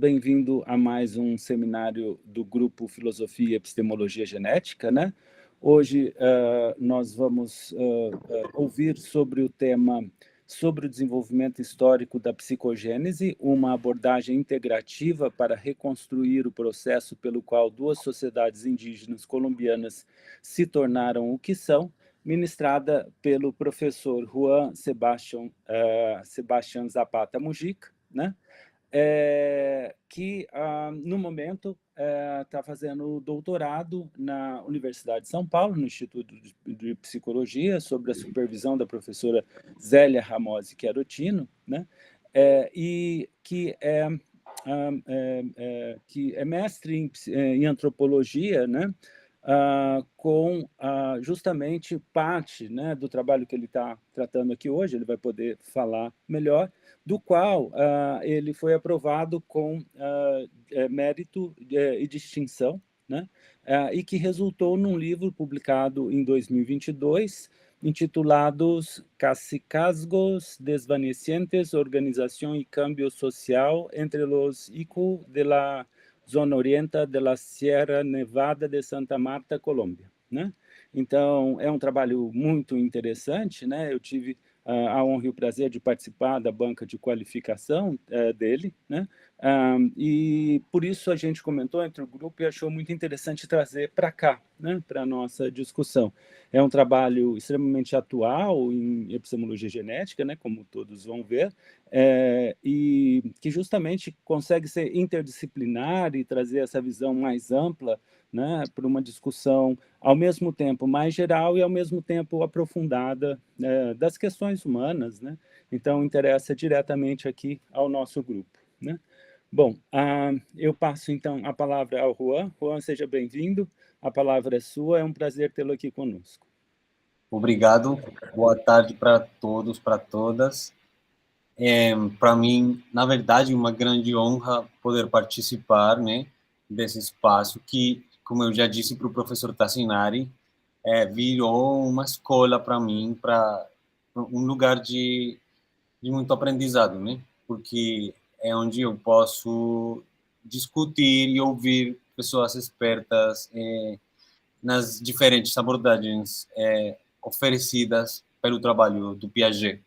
Bem-vindo a mais um seminário do Grupo Filosofia e Epistemologia Genética, né? Hoje nós vamos ouvir sobre o tema sobre o desenvolvimento histórico da psicogênese, uma abordagem integrativa para reconstruir o processo pelo qual duas sociedades indígenas colombianas se tornaram o que são, ministrada pelo professor Juan Sebastián Zapata Mujica, né? Que, no momento, está fazendo doutorado na Universidade de São Paulo, no Instituto de Psicologia, sob a supervisão da professora Zélia Ramose Chiarotino, né? E que é mestre em antropologia, né? Com justamente parte, né, do trabalho que ele está tratando aqui hoje, ele vai poder falar melhor, do qual ele foi aprovado com mérito e distinção, né? E que resultou num livro publicado em 2022, intitulados Cacicazgos Desvanecientes, Organización y Cambio Social entre los ICU de la Zona Oriental de la Sierra Nevada de Santa Marta, Colômbia, né? Então, é um trabalho muito interessante, né? Eu tive a honra e o prazer de participar da banca de qualificação dele, né? E por isso a gente comentou entre o grupo e achou muito interessante trazer para cá, né? Para a nossa discussão. É um trabalho extremamente atual em epistemologia genética, né? Como todos vão ver, e que justamente consegue ser interdisciplinar e trazer essa visão mais ampla, né? Para uma discussão ao mesmo tempo mais geral e ao mesmo tempo aprofundada das questões humanas, né? Então, interessa diretamente aqui ao nosso grupo, né? Bom, eu passo então a palavra ao Juan. Juan, seja bem-vindo, a palavra é sua, é um prazer tê-lo aqui conosco. Obrigado, boa tarde para todos, para todas. Para mim, na verdade, uma grande honra poder participar, né, desse espaço que, como eu já disse para o professor Tassinari, virou uma escola para mim, para um lugar de muito aprendizado, né, porque é onde eu posso discutir e ouvir pessoas espertas nas diferentes abordagens oferecidas pelo trabalho do Piaget.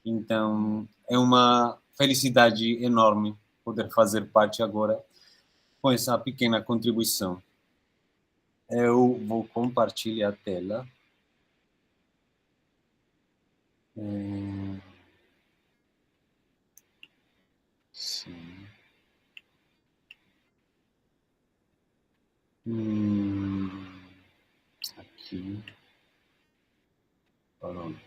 Então, é uma felicidade enorme poder fazer parte agora com essa pequena contribuição. Eu vou compartilhar a tela. Sim. Aqui. Pronto.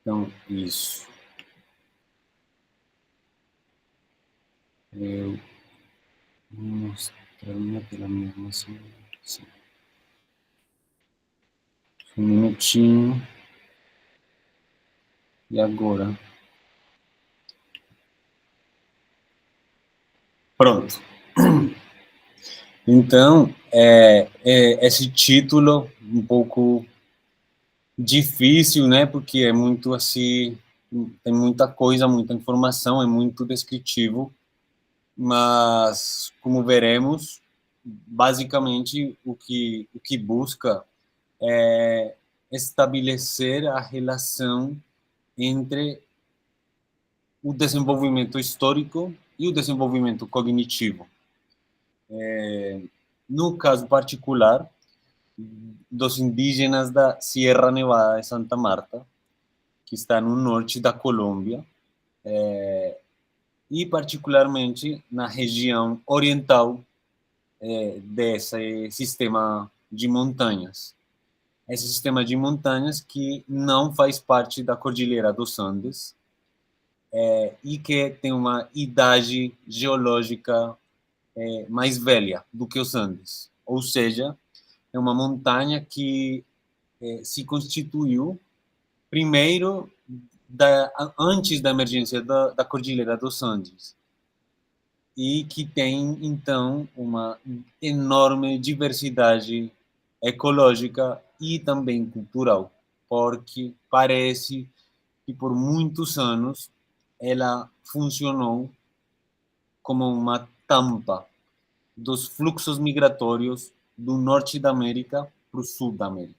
Então, isso. Eu vou mostrar minha tela mesmo assim. Um minutinho. E agora? Pronto. Então, esse título um pouco difícil, né? Porque é muito assim, tem muita coisa, muita informação, é muito descritivo, mas como veremos, basicamente o que busca é estabelecer a relação entre o desenvolvimento histórico e o desenvolvimento cognitivo. No caso particular dos indígenas da Sierra Nevada de Santa Marta, que está no norte da Colômbia, e particularmente na região oriental desse sistema de montanhas. Esse sistema de montanhas que não faz parte da Cordilheira dos Andes e que tem uma idade geológica mais velha do que os Andes. Ou seja, é uma montanha que se constituiu primeiro antes da emergência da Cordilheira dos Andes e que tem, então, uma enorme diversidade ecológica e também cultural, porque parece que por muitos anos ela funcionou como uma tampa dos fluxos migratórios do norte da América para o sul da América.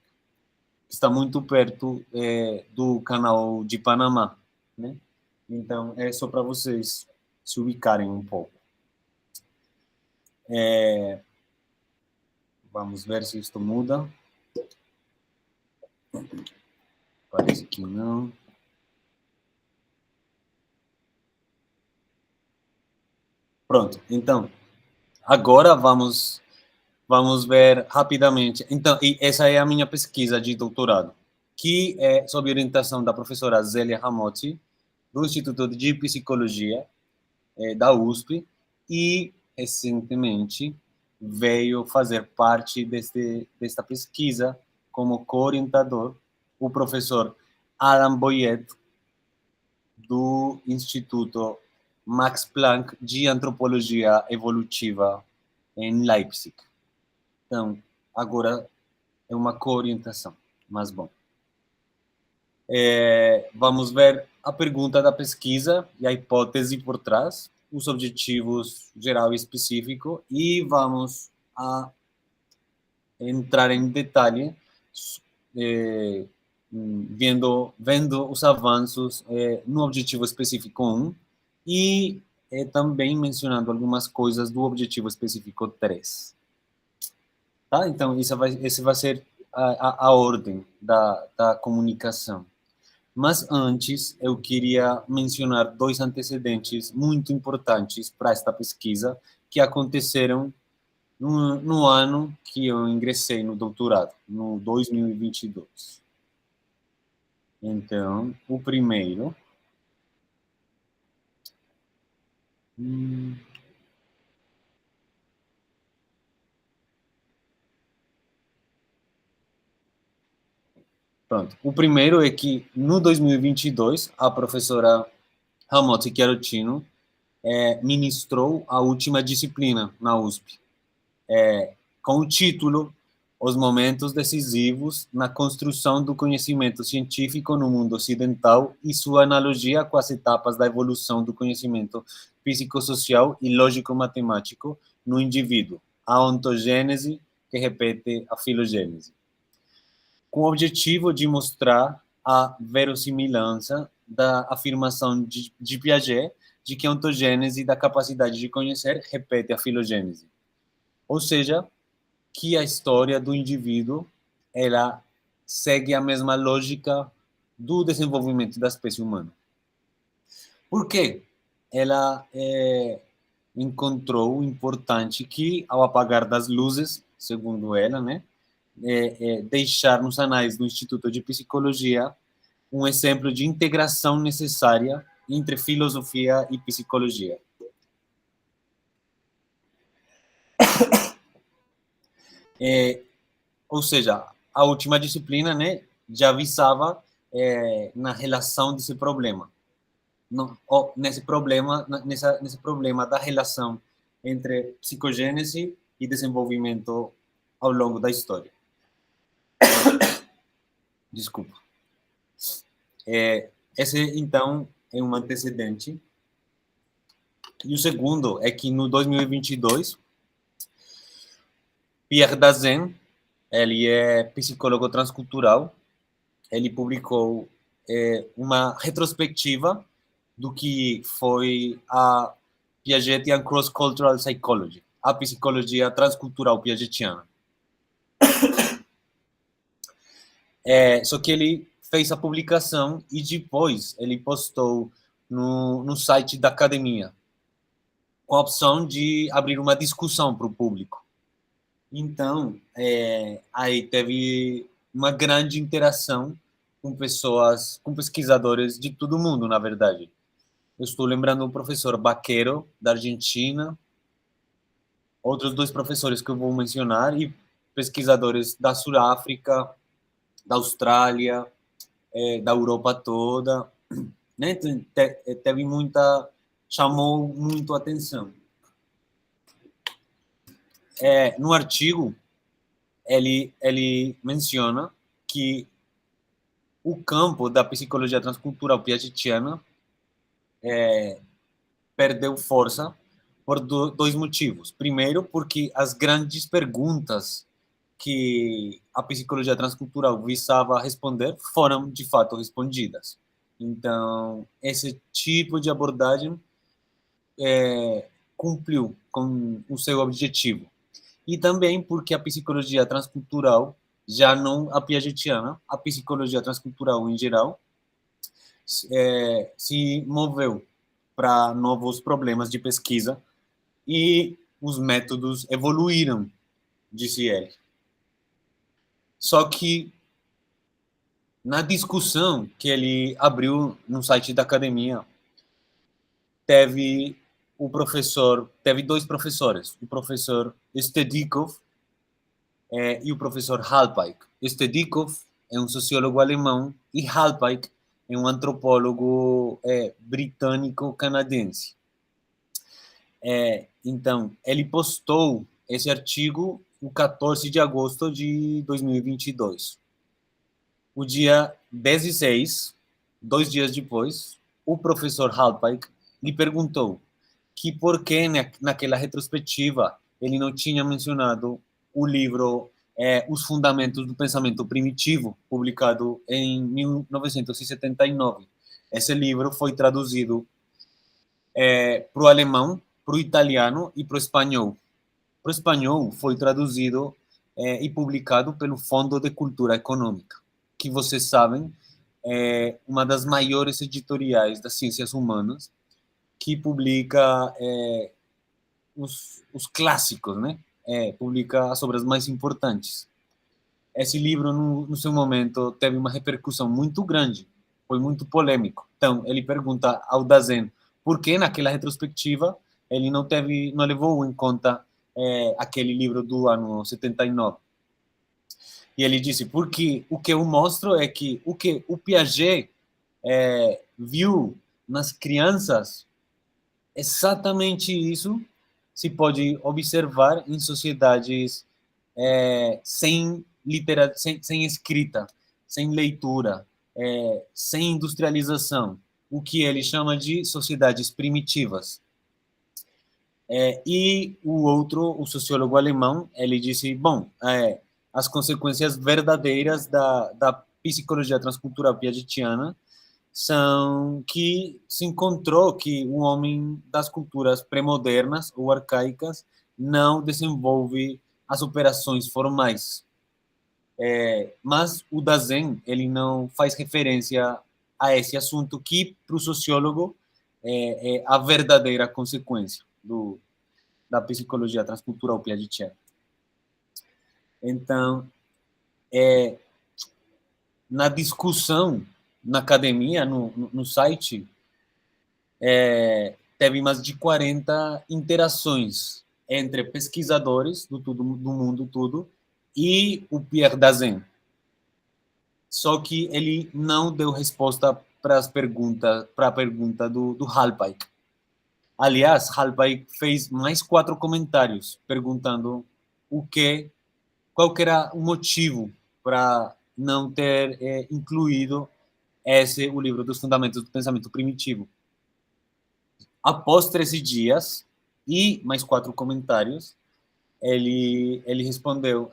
Está muito perto do canal de Panamá, né? Então, é só para vocês se ubicarem um pouco. Vamos ver se isto muda. Parece que não. Pronto, então, agora vamos ver rapidamente. Então, e essa é a minha pesquisa de doutorado, que é sob orientação da professora Zélia Ramotti, do Instituto de Psicologia da USP, e recentemente veio fazer parte desta pesquisa como co-orientador o professor Adam Boyet, do Instituto Max Planck de Antropologia Evolutiva em Leipzig. Então, agora é uma co-orientação, mas bom. Vamos ver a pergunta da pesquisa e a hipótese por trás, os objetivos geral e específico, e vamos a entrar em detalhe vendo os avanços no objetivo específico 1 e também mencionando algumas coisas do objetivo específico 3. Tá? Então, esse vai ser a ordem da comunicação. Mas antes, eu queria mencionar dois antecedentes muito importantes para esta pesquisa que aconteceram no ano que eu ingressei no doutorado, no 2022. Então, o primeiro... Pronto. O primeiro é que, no 2022, a professora Ramotti Chiarotino ministrou a última disciplina na USP, com o título Os Momentos Decisivos na Construção do Conhecimento Científico no Mundo Ocidental e sua analogia com as etapas da evolução do conhecimento psicossocial e lógico-matemático no indivíduo, a ontogênese que repete a filogênese, com o objetivo de mostrar a verossimilhança da afirmação de Piaget de que a ontogênese da capacidade de conhecer repete a filogênese. Ou seja, que a história do indivíduo ela segue a mesma lógica do desenvolvimento da espécie humana. Por quê? Ela encontrou importante que, ao apagar das luzes, segundo ela, né, deixar nos anais do Instituto de Psicologia um exemplo de integração necessária entre filosofia e psicologia. Ou seja, a última disciplina, né, já visava na relação desse problema, nesse problema da relação entre psicogênese e desenvolvimento ao longo da história. Desculpa. Esse, então, é um antecedente. E o segundo é que, no 2022, Pierre Dazen, ele é psicólogo transcultural, ele publicou uma retrospectiva do que foi a Piagetian Cross-Cultural Psychology, a psicologia transcultural piagetiana. Só que ele fez a publicação e depois ele postou no site da academia, com a opção de abrir uma discussão para o público. Então, aí teve uma grande interação com pessoas, com pesquisadores de todo mundo, na verdade. Eu estou lembrando o professor Baquero, da Argentina, outros dois professores que eu vou mencionar, e pesquisadores da Suráfrica, da Austrália, da Europa toda, né? Teve muita... chamou muito a atenção. No artigo, ele menciona que o campo da psicologia transcultural piagetiana perdeu força por dois motivos. Primeiro, porque as grandes perguntas que a psicologia transcultural visava responder foram, de fato, respondidas. Então, esse tipo de abordagem cumpriu com o seu objetivo. E também porque a psicologia transcultural, já não a piagetiana, a psicologia transcultural em geral, se moveu para novos problemas de pesquisa e os métodos evoluíram, disse ele. Só que na discussão que ele abriu no site da academia, teve dois professores, o professor Stedikov e o professor Halpeik. Stedikov é um sociólogo alemão e Halpeik é um antropólogo britânico-canadense. Então, ele postou esse artigo no 14 de agosto de 2022. O dia 16, 2 dias depois, o professor Halpeik lhe perguntou que por que naquela retrospectiva ele não tinha mencionado o livro Os Fundamentos do Pensamento Primitivo, publicado em 1979. Esse livro foi traduzido para o alemão, para o italiano e para o espanhol. Para o espanhol foi traduzido e publicado pelo Fundo de Cultura Econômica, que vocês sabem é uma das maiores editoriais das ciências humanas, que publica os clássicos, né? Publica as obras mais importantes. Esse livro, no seu momento, teve uma repercussão muito grande, foi muito polêmico. Então, ele pergunta ao Dazen por que, naquela retrospectiva, ele não levou em conta aquele livro do ano 79. E ele disse, porque o que eu mostro é que o que o Piaget viu nas crianças, exatamente isso se pode observar em sociedades sem escrita, sem leitura, sem industrialização, o que ele chama de sociedades primitivas. E o outro, o sociólogo alemão, ele disse, bom, as consequências verdadeiras da psicologia transcultural piagetiana são que se encontrou que o homem das culturas pré-modernas ou arcaicas não desenvolve as operações formais. Mas o Dazen, ele não faz referência a esse assunto que, para o sociólogo, é a verdadeira consequência da psicologia transcultural piagetiana. Então, na discussão na academia, no site, teve mais de 40 interações entre pesquisadores do mundo todo e o Pierre Dazen. Só que ele não deu resposta para a pergunta do Halpeik. Aliás, Halpeik fez mais 4 comentários perguntando qual que era o motivo para não ter incluído o livro dos Fundamentos do Pensamento Primitivo. Após 13 dias e mais 4 comentários, ele respondeu: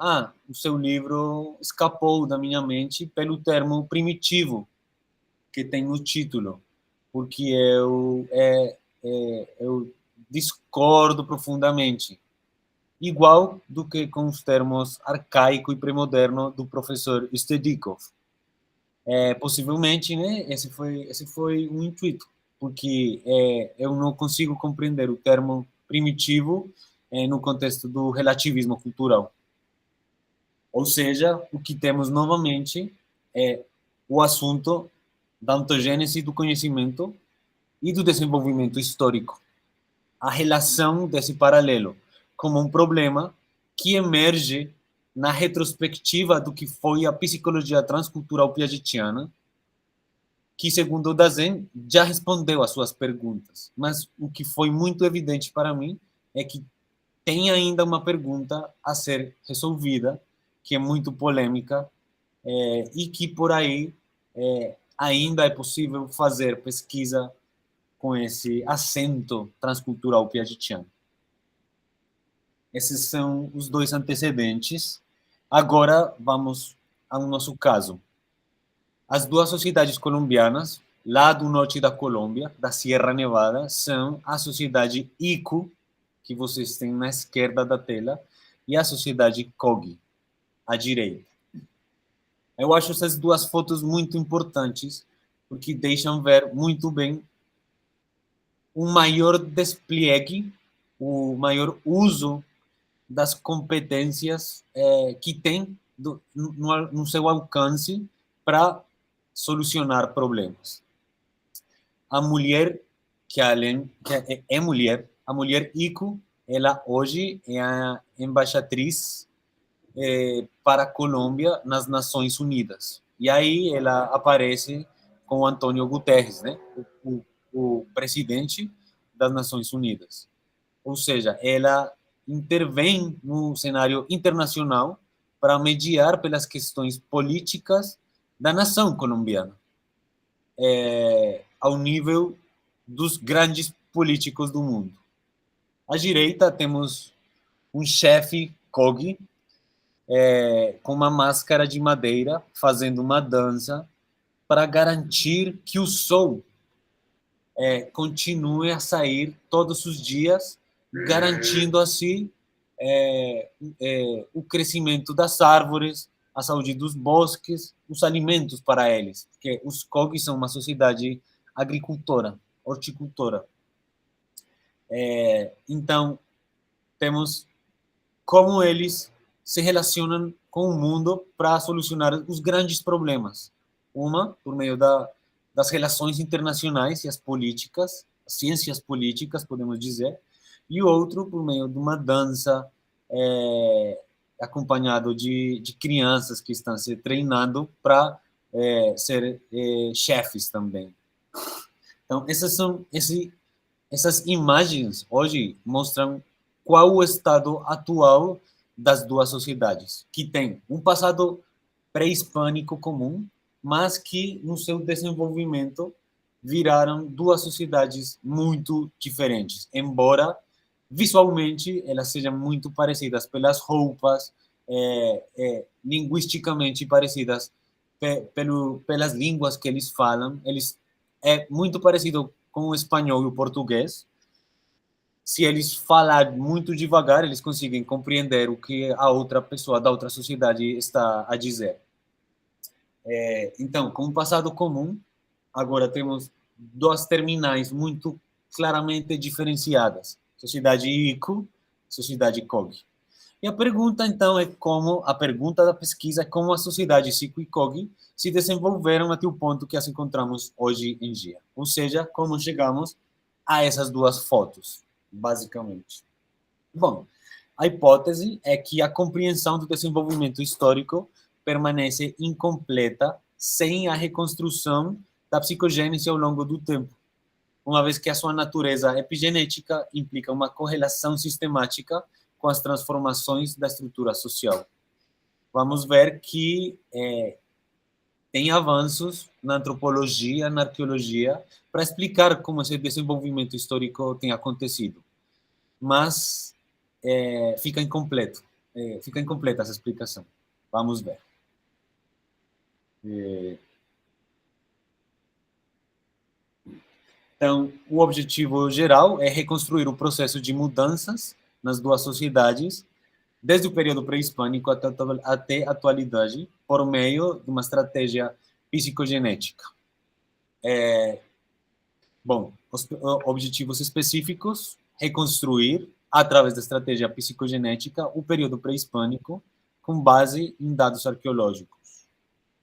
o seu livro escapou da minha mente pelo termo primitivo que tem no título, porque eu discordo profundamente, igual do que com os termos arcaico e premoderno do professor Stedikov. Possivelmente, né, esse foi um intuito, porque eu não consigo compreender o termo primitivo no contexto do relativismo cultural. Ou seja, o que temos novamente é o assunto da ontogênese do conhecimento e do desenvolvimento histórico. A relação desse paralelo como um problema que emerge na retrospectiva do que foi a psicologia transcultural piagetiana, que, segundo o Dazen, já respondeu às suas perguntas. Mas o que foi muito evidente para mim é que tem ainda uma pergunta a ser resolvida, que é muito polêmica, e que por aí ainda é possível fazer pesquisa com esse acento transcultural piagetiano. Esses são os dois antecedentes. Agora vamos ao nosso caso. As duas sociedades colombianas, lá do norte da Colômbia, da Sierra Nevada, são a sociedade ICU, que vocês têm na esquerda da tela, e a sociedade COG, à direita. Eu acho essas duas fotos muito importantes, porque deixam ver muito bem o maior despliegue, o maior uso das competências que tem no seu alcance para solucionar problemas. A mulher, que é mulher, a mulher ICU, ela hoje é a embaixatriz para a Colômbia nas Nações Unidas. E aí ela aparece com o Antônio Guterres, né? o presidente das Nações Unidas. Ou seja, ela intervém no cenário internacional para mediar pelas questões políticas da nação colombiana, ao nível dos grandes políticos do mundo. À direita temos um chefe COG, com uma máscara de madeira, fazendo uma dança para garantir que o sol continue a sair todos os dias, garantindo assim o crescimento das árvores, a saúde dos bosques, os alimentos para eles, porque os COGs são uma sociedade agricultora, horticultora. Então, temos como eles se relacionam com o mundo para solucionar os grandes problemas. Uma, por meio das relações internacionais e as políticas, as ciências políticas, podemos dizer, e o outro, por meio de uma dança, acompanhado de crianças que estão se treinando para ser chefes também. Então, essas imagens hoje mostram qual o estado atual das duas sociedades, que tem um passado pré-hispânico comum, mas que no seu desenvolvimento viraram duas sociedades muito diferentes, embora visualmente elas sejam muito parecidas pelas roupas, linguisticamente parecidas pelas línguas que eles falam. É muito parecido com o espanhol e o português. Se eles falarem muito devagar, eles conseguem compreender o que a outra pessoa da outra sociedade está a dizer. Então, com o passado comum, agora temos duas terminais muito claramente diferenciadas: sociedade ICU, sociedade COG. E a pergunta, então, a pergunta da pesquisa é como as sociedades ICU e COG se desenvolveram até o ponto que as encontramos hoje em dia. Ou seja, como chegamos a essas duas fotos, basicamente. Bom, a hipótese é que a compreensão do desenvolvimento histórico permanece incompleta sem a reconstrução da psicogênese ao longo do tempo, uma vez que a sua natureza epigenética implica uma correlação sistemática com as transformações da estrutura social. Vamos ver que tem avanços na antropologia, na arqueologia, para explicar como esse desenvolvimento histórico tem acontecido. Mas fica incompleta essa explicação. Vamos ver. Então, o objetivo geral é reconstruir o processo de mudanças nas duas sociedades, desde o período pré-hispânico até a atualidade, por meio de uma estratégia psicogenética. Bom, os objetivos específicos: reconstruir, através da estratégia psicogenética, o período pré-hispânico, com base em dados arqueológicos.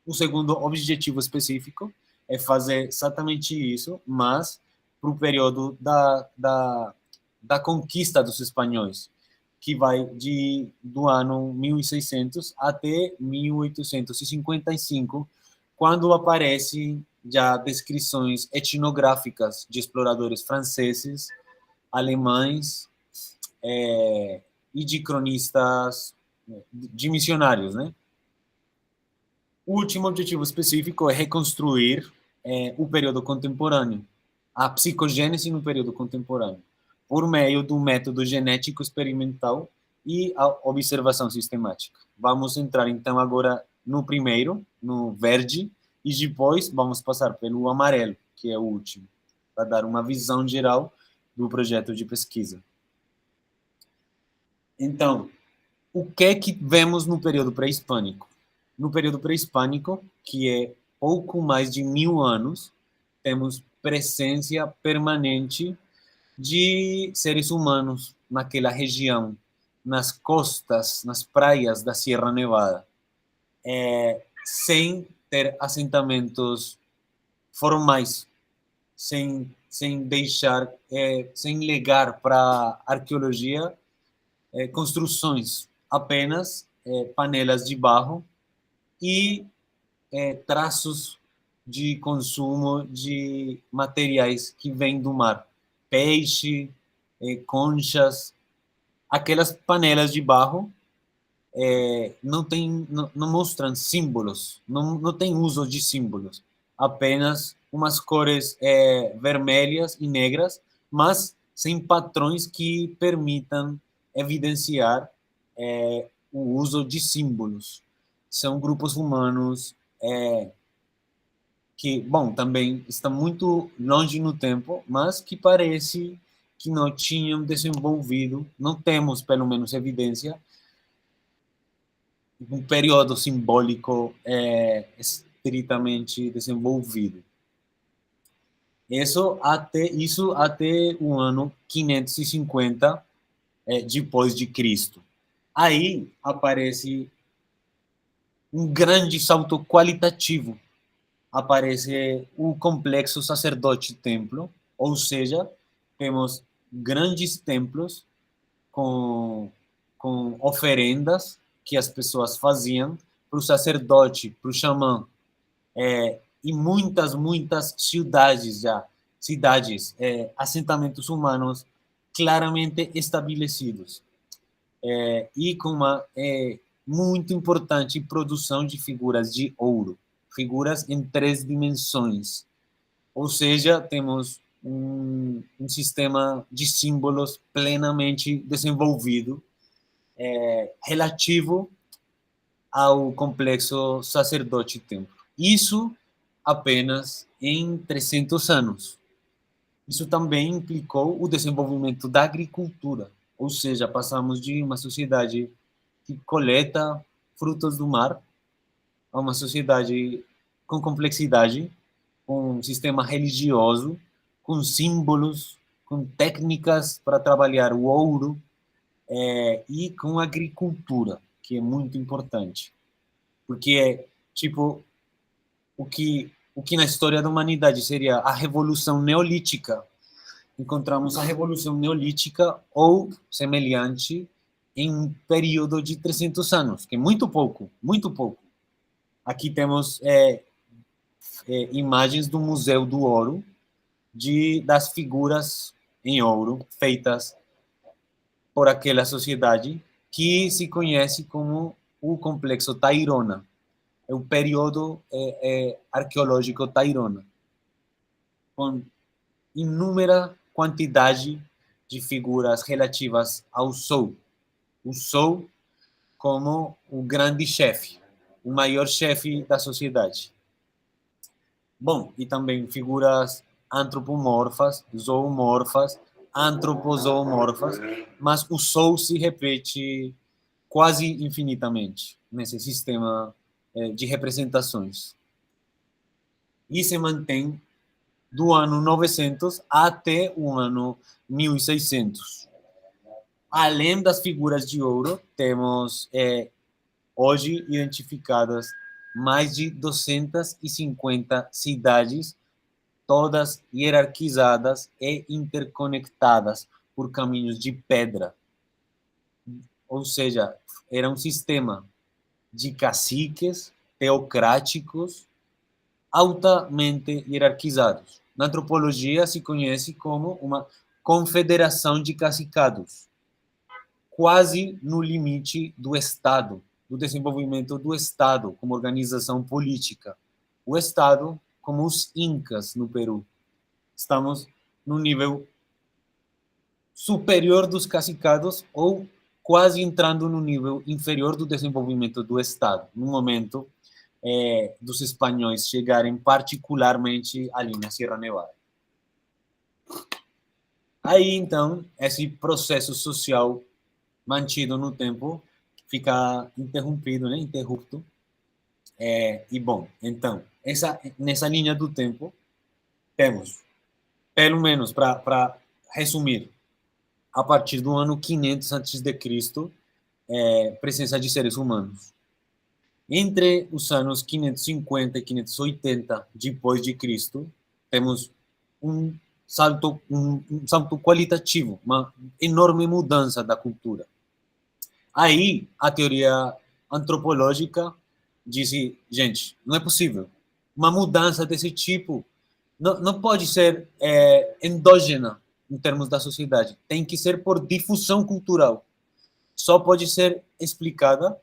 O segundo objetivo específico é fazer exatamente isso, mas para o período da conquista dos espanhóis, que vai do ano 1600 até 1855, quando aparecem já descrições etnográficas de exploradores franceses, alemães e de cronistas, de missionários, né? O último objetivo específico é reconstruir o período contemporâneo, a psicogênese no período contemporâneo, por meio do método genético experimental e a observação sistemática. Vamos entrar, então, agora no primeiro, no verde, e depois vamos passar pelo amarelo, que é o último, para dar uma visão geral do projeto de pesquisa. Então, o que é que vemos no período pré-hispânico? No período pré-hispânico, que é pouco mais de 1000 anos, temos presença permanente de seres humanos naquela região, nas costas, nas praias da Sierra Nevada, sem ter assentamentos formais, sem deixar, sem legar para a arqueologia construções, apenas panelas de barro e traços de consumo de materiais que vêm do mar, peixe, conchas, aquelas panelas de barro não mostram símbolos, não tem uso de símbolos, apenas umas cores vermelhas e negras, mas sem padrões que permitam evidenciar o uso de símbolos. São grupos humanos que, bom, também estão muito longe no tempo, mas que parece que não tinham desenvolvido, não temos, pelo menos, evidência, um período simbólico estritamente desenvolvido. Isso até o ano 550 depois de Cristo. Aí aparece um grande salto qualitativo. Aparece o complexo sacerdote-templo, ou seja, temos grandes templos com oferendas que as pessoas faziam para o sacerdote, para o xamã, e muitas cidades assentamentos humanos claramente estabelecidos, e com uma muito importante produção de figuras de ouro, figuras em 3 dimensões, ou seja, temos um sistema de símbolos plenamente desenvolvido, relativo ao complexo sacerdote-templo. Isso apenas em 300 anos. Isso também implicou o desenvolvimento da agricultura, ou seja, passamos de uma sociedade que coleta frutos do mar a uma sociedade com complexidade, com um sistema religioso, com símbolos, com técnicas para trabalhar o ouro, e com agricultura, que é muito importante, porque é tipo o que na história da humanidade seria a revolução neolítica. Encontramos a revolução neolítica ou semelhante em um período de 300 anos, que é muito pouco, muito pouco. Aqui temos imagens do Museu do Ouro, das figuras em ouro feitas por aquela sociedade que se conhece como o Complexo Tayrona, é o período arqueológico Tayrona, com inúmera quantidade de figuras relativas ao Sol. O Sol como o grande chefe, o maior chefe da sociedade. Bom, e também figuras antropomorfas, zoomorfas, antropozoomorfas, mas o Sol se repete quase infinitamente nesse sistema de representações. E se mantém do ano 900 até o ano 1600. Além das figuras de ouro, temos hoje identificadas mais de 250 cidades, todas hierarquizadas e interconectadas por caminhos de pedra. Ou seja, era um sistema de caciques teocráticos altamente hierarquizados. Na antropologia se conhece como uma confederação de cacicados, quase no limite do Estado, do desenvolvimento do Estado como organização política. O Estado como os incas no Peru. estamos no nível superior dos cacicados ou quase entrando no nível inferior do desenvolvimento do Estado, no momento dos espanhóis chegarem particularmente ali na Sierra Nevada. Aí, então, esse processo social mantido no tempo fica interrompido, né? Interrupto. E, bom, então, nessa linha do tempo, temos, pelo menos, para resumir, a partir do ano 500 a.C., presença de seres humanos. Entre os anos 550 e 580 depois de Cristo, temos um salto qualitativo, uma enorme mudança da cultura. Aí, a teoria antropológica disse, gente, não é possível. Uma mudança desse tipo não pode ser endógena em termos da sociedade. Tem que ser por difusão cultural. Só pode ser explicada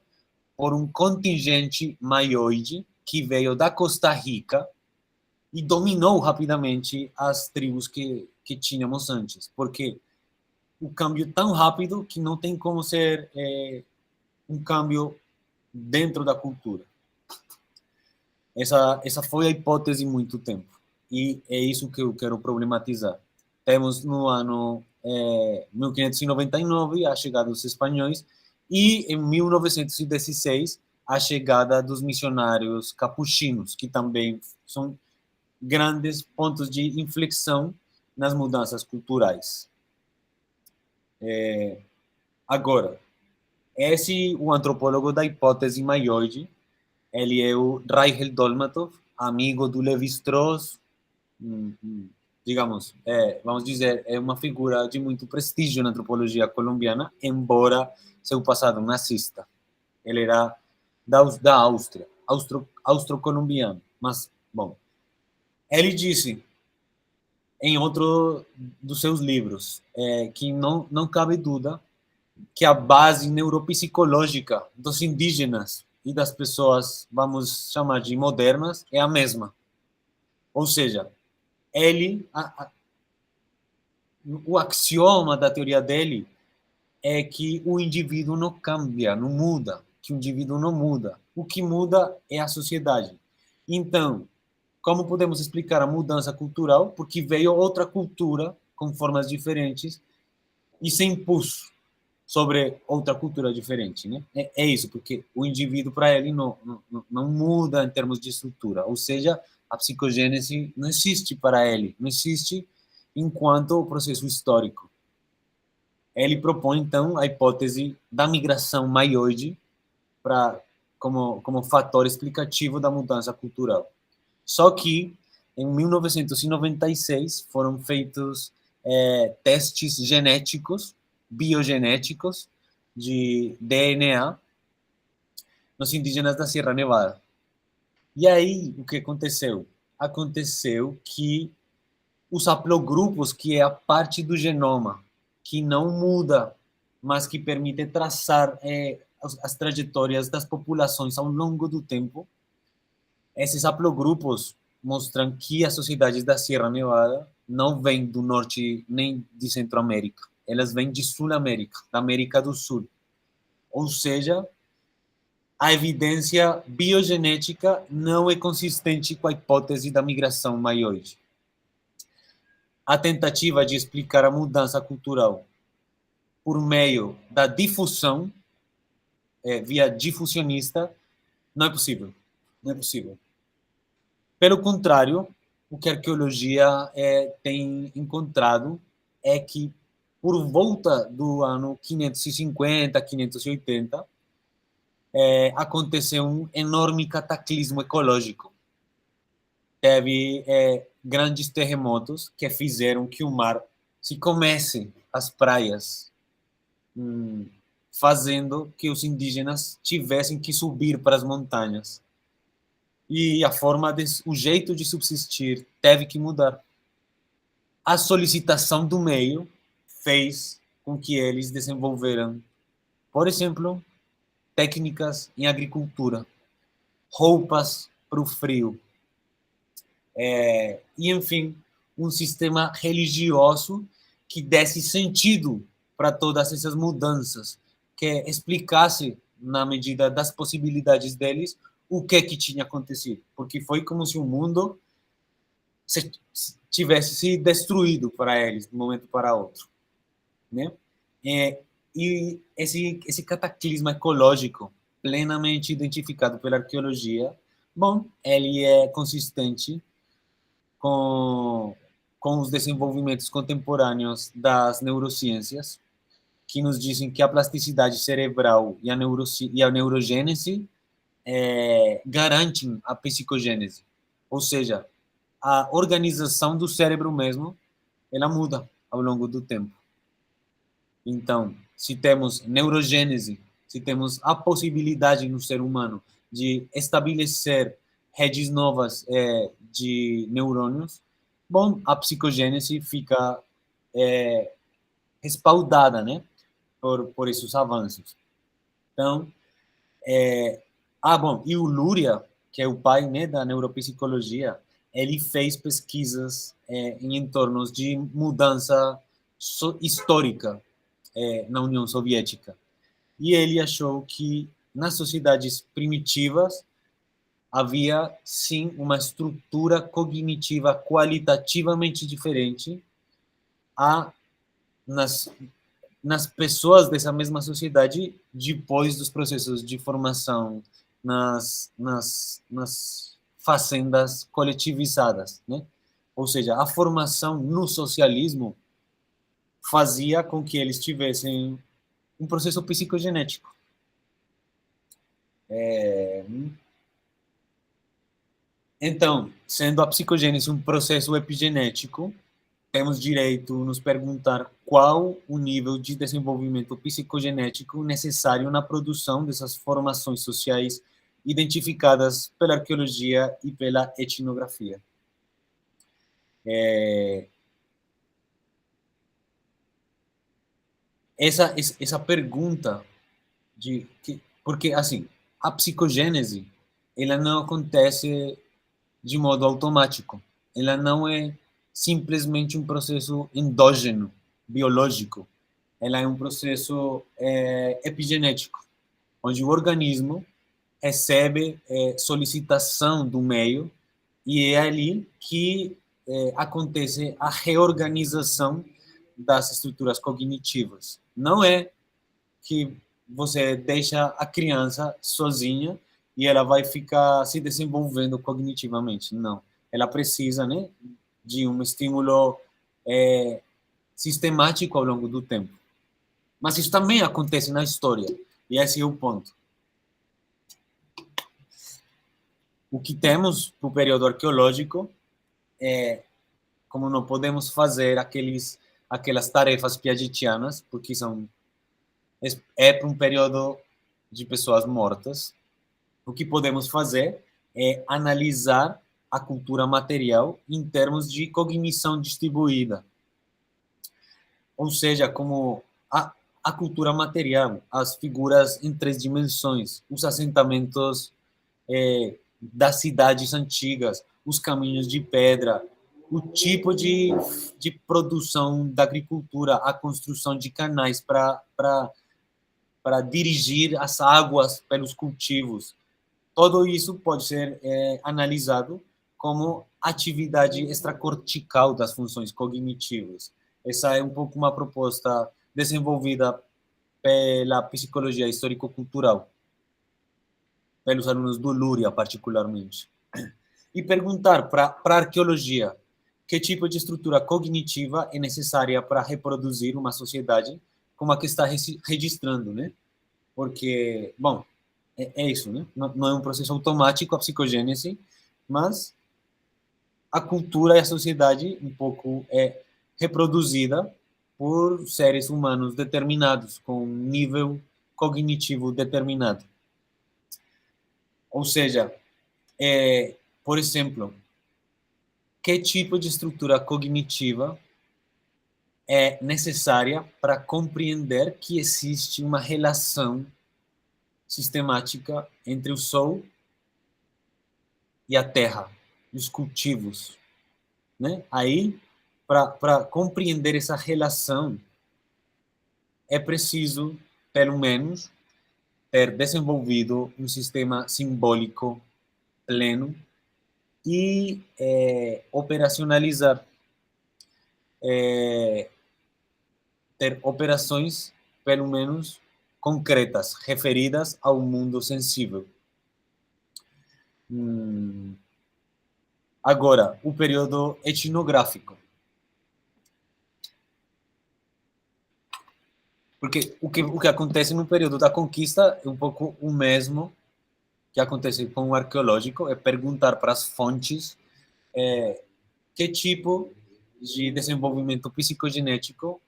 por um contingente maioide que veio da Costa Rica e dominou rapidamente as tribos que tínhamos antes. Porque o câmbio é tão rápido que não tem como ser um câmbio dentro da cultura. Essa foi a hipótese muito tempo. E é isso que eu quero problematizar. Temos no ano 1599 a chegada dos espanhóis e em 1916 a chegada dos missionários capuchinos, que também são grandes pontos de inflexão nas mudanças culturais. Agora, o antropólogo da hipótese maioide, ele é o Reichel Dolmatov, amigo do Lévi-Strauss, digamos, vamos dizer, é uma figura de muito prestígio na antropologia colombiana, embora seu passado nazista. Ele era da Áustria, austro-colombiano. Mas, bom, ele disse em outro dos seus livros que não cabe dúvida que a base neuropsicológica dos indígenas e das pessoas, vamos chamar de modernas, é a mesma. Ou seja, o axioma da teoria dele é que o indivíduo não cambia, não muda, que o indivíduo não muda. O que muda é a sociedade. Então, como podemos explicar a mudança cultural? Porque veio outra cultura com formas diferentes e se impôs sobre outra cultura diferente, né? É isso, porque o indivíduo, para ele, não muda em termos de estrutura. Ou seja, a psicogênese não existe para ele, não existe enquanto processo histórico. Ele propõe, então, a hipótese da migração maioide como fator explicativo da mudança cultural. Só que, em 1996, foram feitos testes genéticos, biogenéticos, de DNA nos indígenas da Sierra Nevada. E aí, o que aconteceu? Aconteceu que os haplogrupos, que é a parte do genoma que não muda, mas que permite traçar as trajetórias das populações ao longo do tempo, esses haplogrupos mostram que as sociedades da Sierra Nevada não vêm do norte nem de Centro-América, elas vêm de Sul-América, da América do Sul. Ou seja, a evidência biogenética não é consistente com a hipótese da migração maioide. A tentativa de explicar a mudança cultural por meio da difusão, via difusionista, não é possível. Não é possível. Pelo contrário, o que a arqueologia tem encontrado é que, por volta do ano 550, 580, aconteceu um enorme cataclismo ecológico. Teve grandes terremotos que fizeram que o mar se comesse as praias, fazendo que os indígenas tivessem que subir para as montanhas. E o jeito de subsistir teve que mudar. A solicitação do meio fez com que eles desenvolveram, por exemplo, técnicas em agricultura, roupas para o frio, e, enfim, um sistema religioso que desse sentido para todas essas mudanças, que explicasse, na medida das possibilidades deles, o que tinha acontecido. Porque foi como se o mundo tivesse se destruído para eles, de um momento para outro. Né? E esse cataclisma ecológico, plenamente identificado pela arqueologia, bom, ele é consistente com, com os desenvolvimentos contemporâneos das neurociências, que nos dizem que a plasticidade cerebral e a neurogênese garantem a psicogênese. Ou seja, a organização do cérebro mesmo, ela muda ao longo do tempo. Então, se temos neurogênese, se temos a possibilidade no ser humano de estabelecer redes novas de neurônios, bom, a psicogênese fica respaldada, né, por esses avanços. Então, bom, e o Luria, que é o pai, né, da neuropsicologia, ele fez pesquisas em entornos de mudança histórica na União Soviética. E ele achou que nas sociedades primitivas havia, sim, uma estrutura cognitiva qualitativamente diferente nas pessoas dessa mesma sociedade depois dos processos de formação nas fazendas coletivizadas, né? Ou seja, a formação no socialismo fazia com que eles tivessem um processo psicogenético. Então, sendo a psicogênese um processo epigenético, temos direito a nos perguntar qual o nível de desenvolvimento psicogenético necessário na produção dessas formações sociais identificadas pela arqueologia e pela etnografia. Essa pergunta porque assim, a psicogênese ela não acontece de modo automático. Ela não é simplesmente um processo endógeno, biológico. Ela é um processo epigenético, onde o organismo recebe solicitação do meio e é ali que acontece a reorganização das estruturas cognitivas. Não é que você deixa a criança sozinha e ela vai ficar se desenvolvendo cognitivamente. Não. Ela precisa, né, de um estímulo sistemático ao longo do tempo. Mas isso também acontece na história. E esse é o ponto. O que temos no período arqueológico como não podemos fazer aquelas tarefas piagetianas, porque para um período de pessoas mortas, o que podemos fazer é analisar a cultura material em termos de cognição distribuída. Ou seja, como a cultura material, as figuras em 3 dimensões, os assentamentos das cidades antigas, os caminhos de pedra, o tipo de produção da agricultura, a construção de canais para dirigir as águas pelos cultivos. Tudo isso pode ser analisado como atividade extracortical das funções cognitivas. Essa é um pouco uma proposta desenvolvida pela psicologia histórico-cultural, pelos alunos do Luria, particularmente. E perguntar para a arqueologia que tipo de estrutura cognitiva é necessária para reproduzir uma sociedade como a que está registrando, né? Porque, bom, é isso, né? Não é um processo automático a psicogênese, mas a cultura e a sociedade um pouco é reproduzida por seres humanos determinados, com um nível cognitivo determinado. Ou seja, por exemplo, que tipo de estrutura cognitiva é necessária para compreender que existe uma relação sistemática entre o Sol e a Terra, os cultivos, né? Aí, para compreender essa relação, é preciso, pelo menos, ter desenvolvido um sistema simbólico pleno e operacionalizar, ter operações, pelo menos, concretas, referidas ao mundo sensível. Agora, o período etnográfico. Porque o que acontece no período da conquista é um pouco o mesmo que acontece com o arqueológico, é perguntar para as fontes que tipo de desenvolvimento psicogenético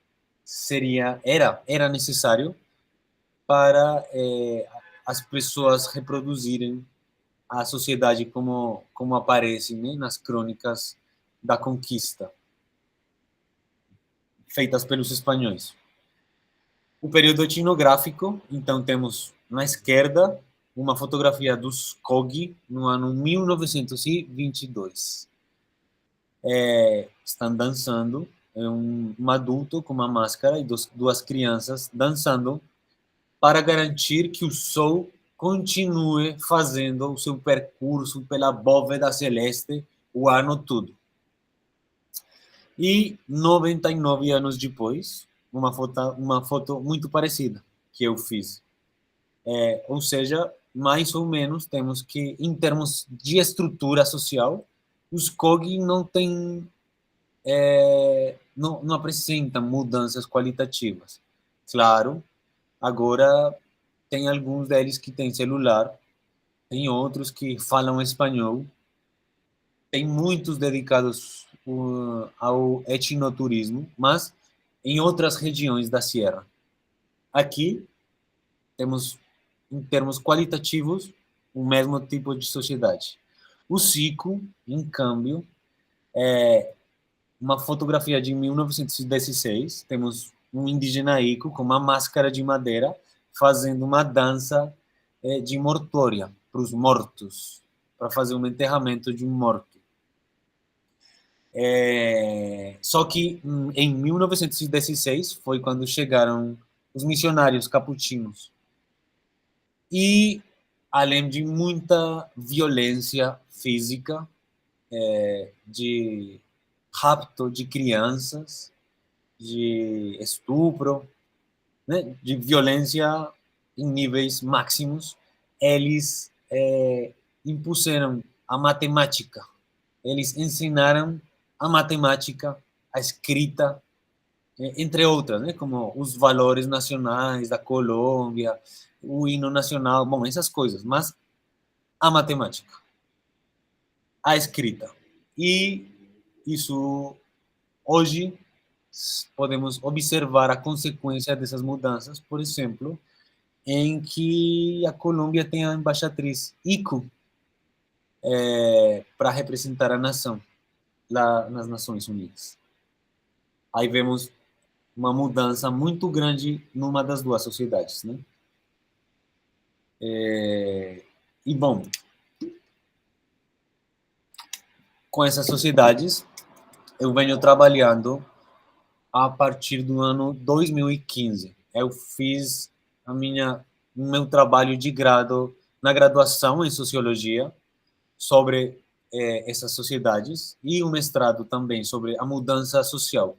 era necessário para as pessoas reproduzirem a sociedade como aparece, né, nas crônicas da conquista feitas pelos espanhóis. O período etnográfico, então temos na esquerda uma fotografia dos Kogi no ano 1922. Estão dançando, um adulto com uma máscara e duas crianças dançando para garantir que o Sol continue fazendo o seu percurso pela bóveda celeste o ano todo. E 99 anos depois, uma foto muito parecida que eu fiz. Ou seja, mais ou menos temos que, em termos de estrutura social, os COG não apresentam mudanças qualitativas. Claro, agora tem alguns deles que têm celular, tem outros que falam espanhol, tem muitos dedicados ao etnoturismo, mas em outras regiões da Sierra. Aqui temos, em termos qualitativos, o mesmo tipo de sociedade. O Sico, em câmbio, é uma fotografia de 1916, temos um indígena Ico com uma máscara de madeira fazendo uma dança de mortória para os mortos, para fazer um enterramento de um morto. Só que em 1916 foi quando chegaram os missionários capuchinos. E, além de muita violência física, de rapto de crianças, de estupro, né, de violência em níveis máximos, eles impuseram a matemática. Eles ensinaram a matemática, a escrita, entre outras, né, como os valores nacionais da Colômbia, o hino nacional, bom, essas coisas, mas a matemática, a escrita. E isso, hoje, podemos observar a consequência dessas mudanças, por exemplo, em que a Colômbia tem a embaixatriz ICO para representar a nação lá nas Nações Unidas. Aí vemos uma mudança muito grande numa das duas sociedades, né? E, bom, com essas sociedades, eu venho trabalhando a partir do ano 2015. Eu fiz o meu trabalho de grado na graduação em Sociologia sobre essas sociedades e um mestrado também sobre a mudança social,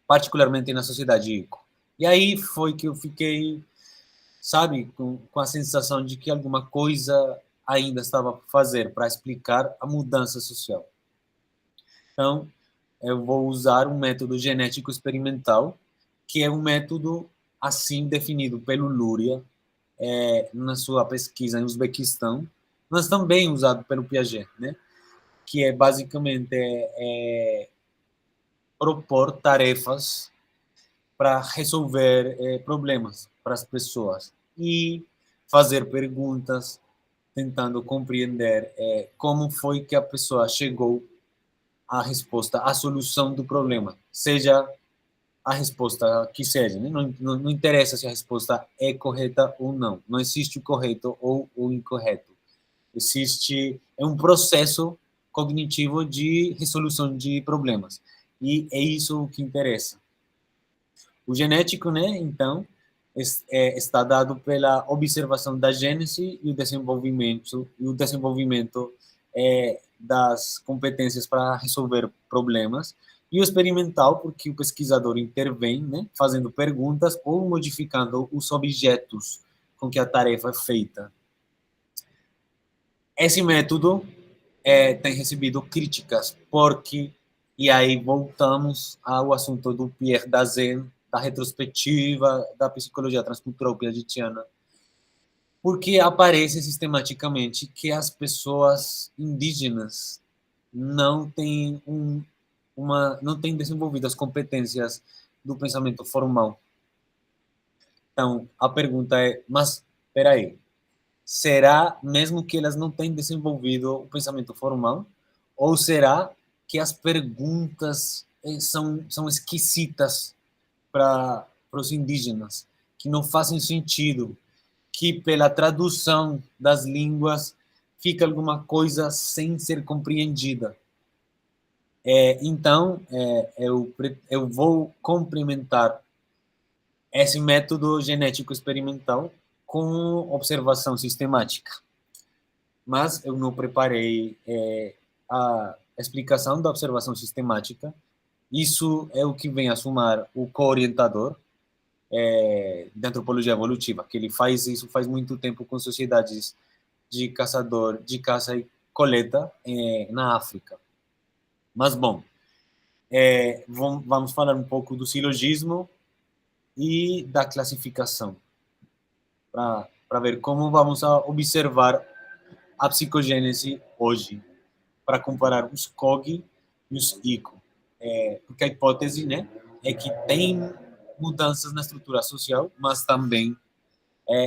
particularmente na sociedade Ico. E aí foi que eu fiquei, sabe, com a sensação de que alguma coisa ainda estava a fazer para explicar a mudança social. Então, eu vou usar um método genético experimental, que é um método assim definido pelo Luria na sua pesquisa em Uzbequistão, mas também usado pelo Piaget, né? Que é basicamente propor tarefas para resolver problemas para as pessoas e fazer perguntas tentando compreender como foi que a pessoa chegou à resposta, à solução do problema, seja a resposta que seja, né? Não interessa se a resposta é correta ou não, não existe o correto ou o incorreto, existe um processo cognitivo de resolução de problemas. E é isso que interessa. O genético, né, então, está dado pela observação da gênese e o desenvolvimento das competências para resolver problemas, e o experimental, porque o pesquisador intervém, né, fazendo perguntas ou modificando os objetos com que a tarefa é feita. Esse método tem recebido críticas, porque, e aí voltamos ao assunto do Pierre Dazen, da retrospectiva da psicologia transcultural piagetiana, porque aparece sistematicamente que as pessoas indígenas não têm não têm desenvolvido as competências do pensamento formal. Então, a pergunta é, mas, espera aí, será mesmo que elas não tenham desenvolvido o pensamento formal? Ou será que as perguntas são esquisitas para os indígenas, que não fazem sentido, que pela tradução das línguas fica alguma coisa sem ser compreendida? Então, eu vou complementar esse método genético experimental com observação sistemática. Mas eu não preparei a explicação da observação sistemática. Isso é o que vem a somar o co-orientador de antropologia evolutiva, que ele faz isso faz muito tempo com sociedades de caça e coleta na África. Mas, bom, vamos falar um pouco do silogismo e da classificação, para ver como vamos a observar a psicogênese hoje, para comparar os COG e os ICO. Porque a hipótese, né, é que tem mudanças na estrutura social, mas também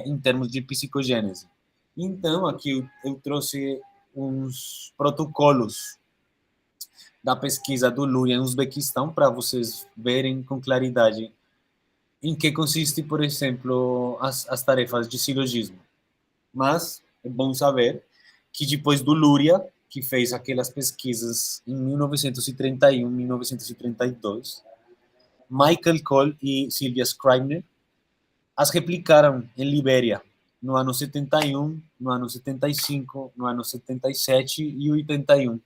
em termos de psicogênese. Então, aqui eu trouxe uns protocolos da pesquisa do Luria no Uzbequistão, para vocês verem com claridade em que consiste, por exemplo, as tarefas de silogismo. Mas é bom saber que depois do Luria, que fez aquelas pesquisas em 1931, 1932, Michael Cole e Sylvia Scribner as replicaram em Libéria no ano 71, no ano 75, no ano 77 e 81.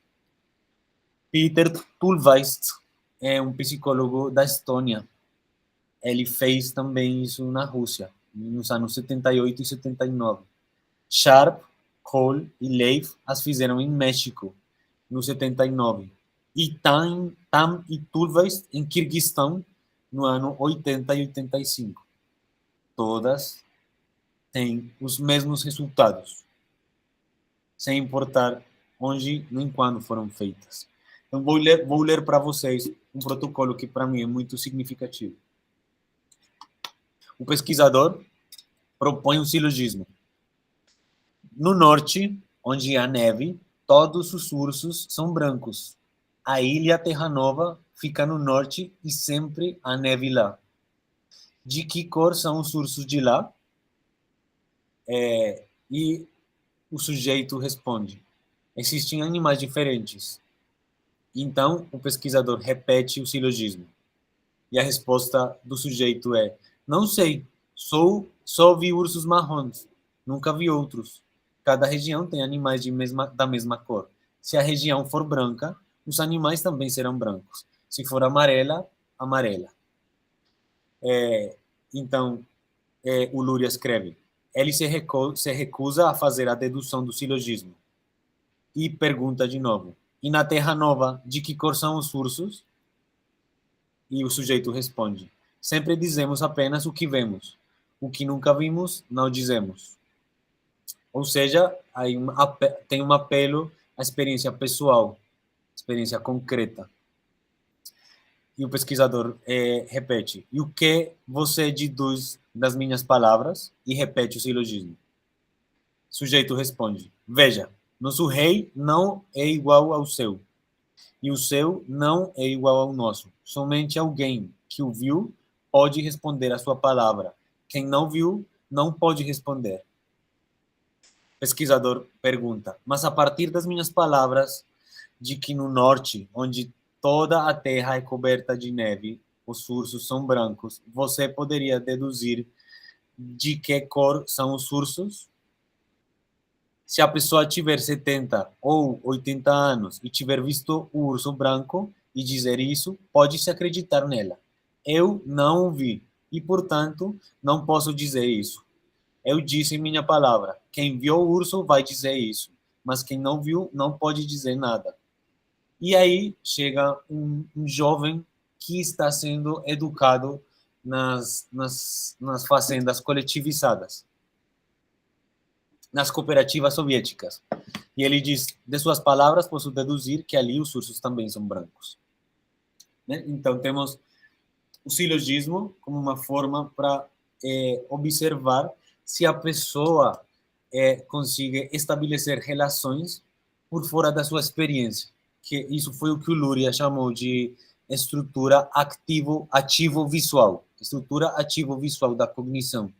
Peter Tulweist é um psicólogo da Estônia. Ele fez também isso na Rússia, nos anos 78 e 79. Sharp, Cole e Leif as fizeram em México, no 79. E Tam e Tulweist em Kirguistão, no ano 80 e 85. Todas têm os mesmos resultados, sem importar onde nem quando foram feitas. Então, vou ler para vocês um protocolo que, para mim, é muito significativo. O pesquisador propõe um silogismo. No norte, onde há neve, todos os ursos são brancos. A ilha Terra Nova fica no norte e sempre há neve lá. De que cor são os ursos de lá? E o sujeito responde: existem animais diferentes. Então, o pesquisador repete o silogismo. E a resposta do sujeito é: não sei, só vi ursos marrons, nunca vi outros. Cada região tem animais da mesma cor. Se a região for branca, os animais também serão brancos. Se for amarela, amarela. Então, o Luria escreve: ele se recusa a fazer a dedução do silogismo. E pergunta de novo: e na Terra Nova, de que cor são os ursos? E o sujeito responde: sempre dizemos apenas o que vemos. O que nunca vimos, não dizemos. Ou seja, aí tem um apelo à experiência pessoal, experiência concreta. E o pesquisador repete: e o que você deduz das minhas palavras? E repete o silogismo. O sujeito responde: veja, nosso rei não é igual ao seu, e o seu não é igual ao nosso. Somente alguém que o viu pode responder a sua palavra. Quem não viu, não pode responder. O pesquisador pergunta: mas a partir das minhas palavras, de que no norte, onde toda a terra é coberta de neve, os ursos são brancos, você poderia deduzir de que cor são os ursos? Se a pessoa tiver 70 ou 80 anos e tiver visto o urso branco e dizer isso, pode-se acreditar nela. Eu não o vi e, portanto, não posso dizer isso. Eu disse minha palavra. Quem viu o urso vai dizer isso, mas quem não viu não pode dizer nada. E aí chega um jovem que está sendo educado nas fazendas coletivizadas, nas cooperativas soviéticas. E ele diz, de suas palavras, posso deduzir que ali os ursos também são brancos. Né? Então, temos o silogismo como uma forma para observar se a pessoa consegue estabelecer relações por fora da sua experiência. Que isso foi o que o Luria chamou de estrutura ativo-visual, estrutura ativo-visual da cognição,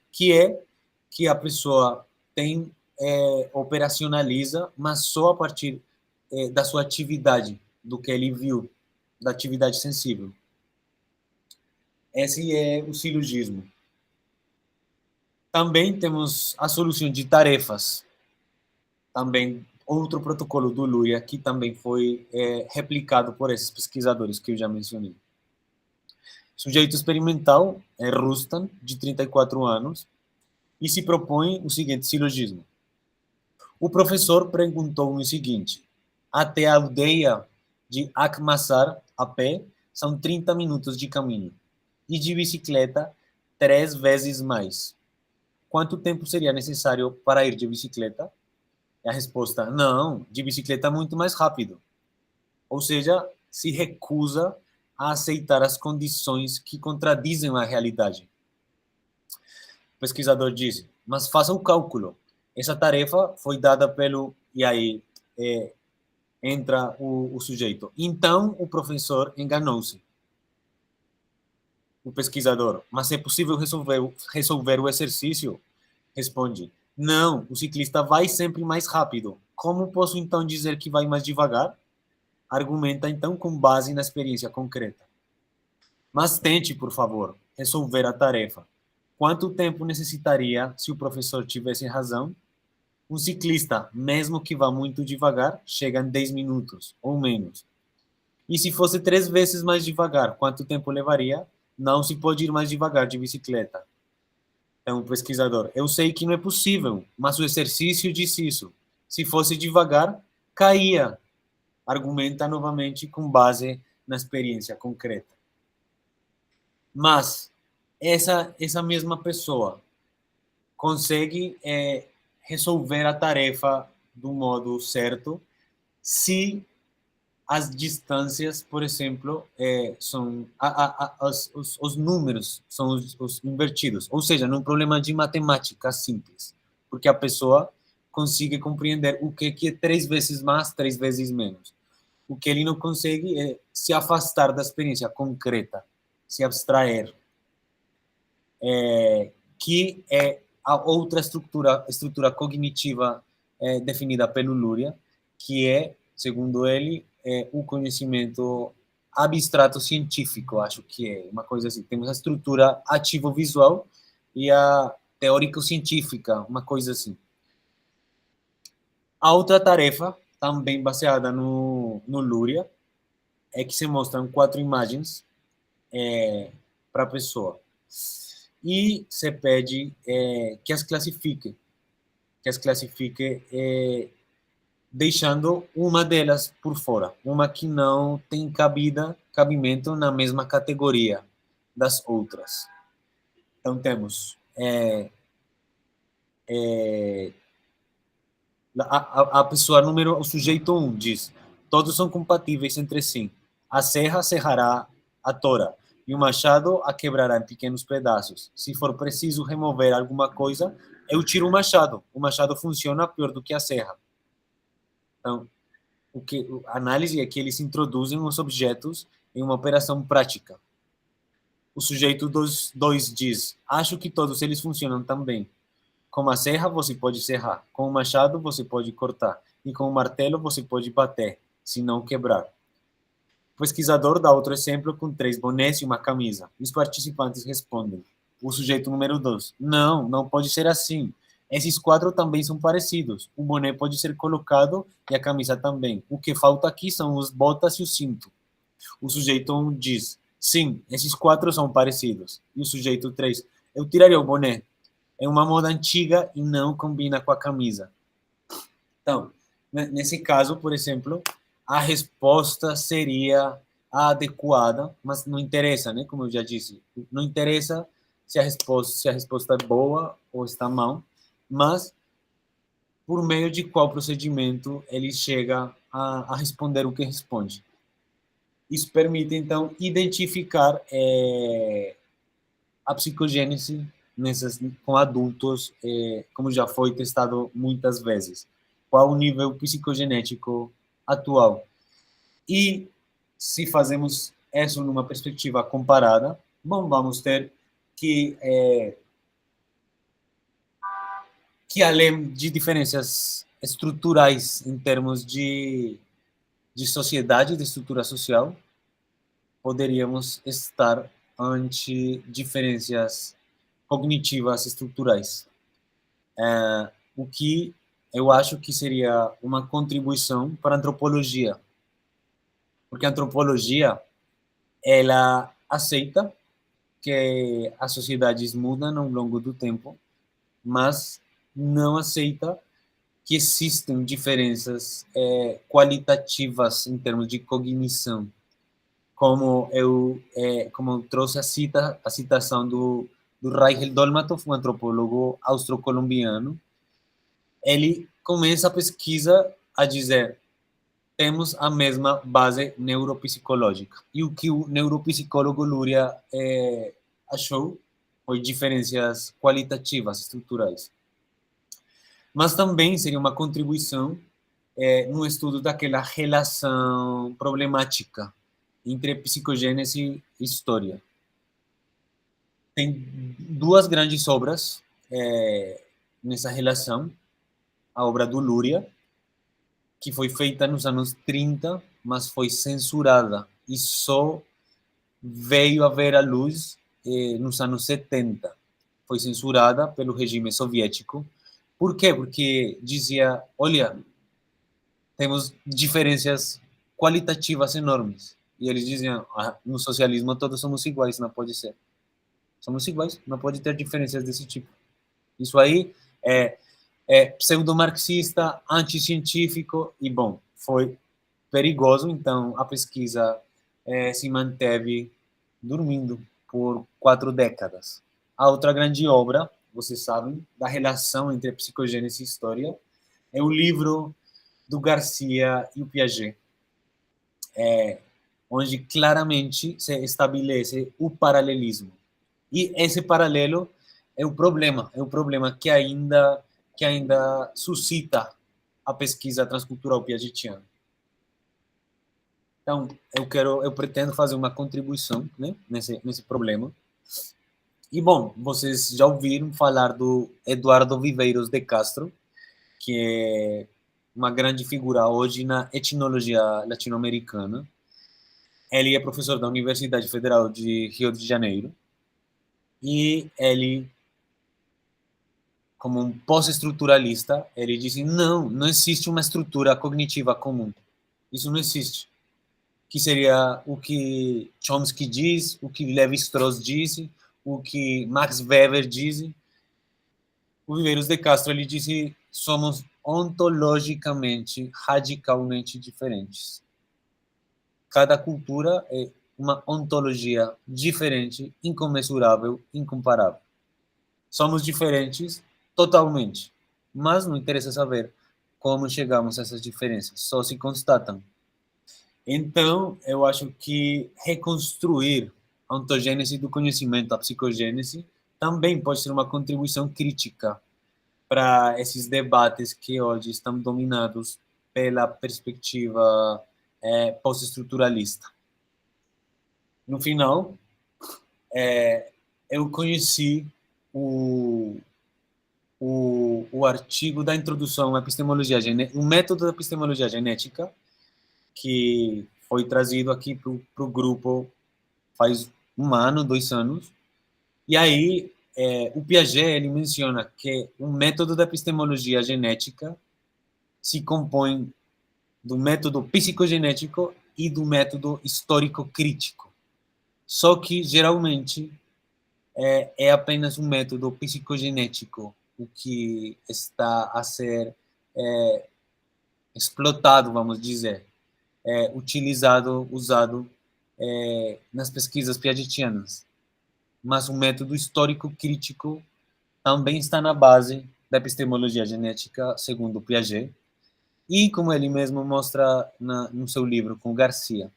que é que a pessoa tem operacionaliza, mas só a partir da sua atividade, do que ele viu, da atividade sensível. Esse é o silogismo. Também temos a solução de tarefas, também outro protocolo do Luria, que também foi replicado por esses pesquisadores que eu já mencionei. Sujeito experimental é Rustan, de 34 anos, e se propõe o seguinte silogismo. O professor perguntou o seguinte: até a aldeia de Akmassar, a pé, são 30 minutos de caminho, e de bicicleta, 3 vezes mais. Quanto tempo seria necessário para ir de bicicleta? E a resposta: não, de bicicleta é muito mais rápido. Ou seja, se recusa a aceitar as condições que contradizem a realidade. O pesquisador disse, mas faça o cálculo. Essa tarefa foi dada pelo... E aí entra o sujeito. Então, o professor enganou-se. O pesquisador, mas é possível resolver o exercício? Responde, não, o ciclista vai sempre mais rápido. Como posso então dizer que vai mais devagar? Argumenta então com base na experiência concreta. Mas tente, por favor, resolver a tarefa. Quanto tempo necessitaria se o professor tivesse razão? Um ciclista, mesmo que vá muito devagar, chega em 10 minutos ou menos. E se fosse 3 vezes mais devagar, quanto tempo levaria? Não se pode ir mais devagar de bicicleta. É um pesquisador. Eu sei que não é possível, mas o exercício disse isso. Se fosse devagar, caía. Argumenta novamente com base na experiência concreta. Mas essa mesma pessoa consegue resolver a tarefa do modo certo se as distâncias, por exemplo, são os números são os invertidos, ou seja, num problema de matemática simples, porque a pessoa consegue compreender o que é 3 vezes mais, 3 vezes menos. O que ele não consegue é se afastar da experiência concreta, se abstrair, que é a outra estrutura cognitiva definida pelo Luria, que é, segundo ele, o conhecimento abstrato científico, acho que é uma coisa assim. Temos a estrutura ativo-visual e a teórico-científica, uma coisa assim. A outra tarefa, também baseada no Luria, é que se mostram 4 imagens para a pessoa. E se pede que as classifique, deixando uma delas por fora, uma que não tem cabimento na mesma categoria das outras. Então temos a pessoa o sujeito 1 diz, todos são compatíveis entre si. A serra serrará a tora e o machado a quebrará em pequenos pedaços. Se for preciso remover alguma coisa, eu tiro o machado. O machado funciona pior do que a serra. Então, a análise é que eles introduzem os objetos em uma operação prática. O sujeito 2 diz, acho que todos eles funcionam também. Com a serra você pode serrar, com o machado você pode cortar, e com o martelo você pode bater. se não quebrar. O pesquisador dá outro exemplo com 3 bonés e uma camisa. Os participantes respondem. O sujeito número 2. Não, não pode ser assim. Esses 4 também são parecidos. O boné pode ser colocado e a camisa também. O que falta aqui são os botas e o cinto. O sujeito 1 diz, sim, esses 4 são parecidos. E o sujeito 3, eu tiraria o boné. É uma moda antiga e não combina com a camisa. Então, nesse caso, por exemplo, a resposta seria a adequada, mas não interessa, né? Como eu já disse, não interessa se a resposta é boa ou está mal, mas por meio de qual procedimento ele chega a responder o que responde. Isso permite, então, identificar a psicogênese com adultos, como já foi testado muitas vezes. Qual o nível psicogenético atual? E se fazemos isso numa perspectiva comparada, bom, vamos ter que além de diferenças estruturais em termos de sociedade, de estrutura social, poderíamos estar ante diferenças cognitivas estruturais. O que eu acho que seria uma contribuição para a antropologia, porque a antropologia ela aceita que as sociedades mudam ao longo do tempo, mas não aceita que existem diferenças qualitativas em termos de cognição, como eu trouxe a citação do Reichel Dolmatov, um antropólogo austro-colombiano. Ele começa a pesquisa a dizer temos a mesma base neuropsicológica. E o que o neuropsicólogo Luria achou foi diferenças qualitativas, estruturais. Mas também seria uma contribuição no estudo daquela relação problemática entre psicogênese e história. Tem 2 grandes obras nessa relação. A obra do Luria, que foi feita nos anos 30, mas foi censurada e só veio a ver a luz nos anos 70. Foi censurada pelo regime soviético. Por quê? Porque dizia, olha, temos diferenças qualitativas enormes. E eles diziam, no socialismo todos somos iguais, não pode ser. Somos iguais, não pode ter diferenças desse tipo. Isso aí é pseudo-marxista, anticientífico e, bom, foi perigoso. Então, a pesquisa se manteve dormindo por 4 décadas. A outra grande obra, vocês sabem, da relação entre a psicogênese e história, é o livro do Garcia e o Piaget, onde claramente se estabelece o paralelismo. E esse paralelo é o problema que ainda suscita a pesquisa transcultural piagetiana. Então, eu pretendo fazer uma contribuição, né, nesse problema. E, bom, vocês já ouviram falar do Eduardo Viveiros de Castro, que é uma grande figura hoje na etnologia latino-americana. Ele é professor da Universidade Federal de Rio de Janeiro e ele, como um pós-estruturalista, ele diz: não existe uma estrutura cognitiva comum. Isso não existe. Que seria o que Chomsky diz, o que Levi-Strauss disse, o que Max Weber diz. O Viveiros de Castro ele disse: somos ontologicamente, radicalmente diferentes. Cada cultura é uma ontologia diferente, incomensurável, incomparável. Somos diferentes totalmente, mas não interessa saber como chegamos a essas diferenças, só se constatam. Então, eu acho que reconstruir a ontogênese do conhecimento, a psicogênese, também pode ser uma contribuição crítica para esses debates que hoje estão dominados pela perspectiva pós-estruturalista. No final, eu conheci o artigo da introdução à epistemologia, o método da epistemologia genética, que foi trazido aqui para o grupo faz 1 ano, 2 anos. E aí, o Piaget ele menciona que o método da epistemologia genética se compõe do método psicogenético e do método histórico-crítico. Só que, geralmente, é apenas um método psicogenético o que está a ser explotado, vamos dizer, usado nas pesquisas piagetianas. Mas o método histórico-crítico também está na base da epistemologia genética, segundo Piaget, e como ele mesmo mostra no seu livro com Garcia.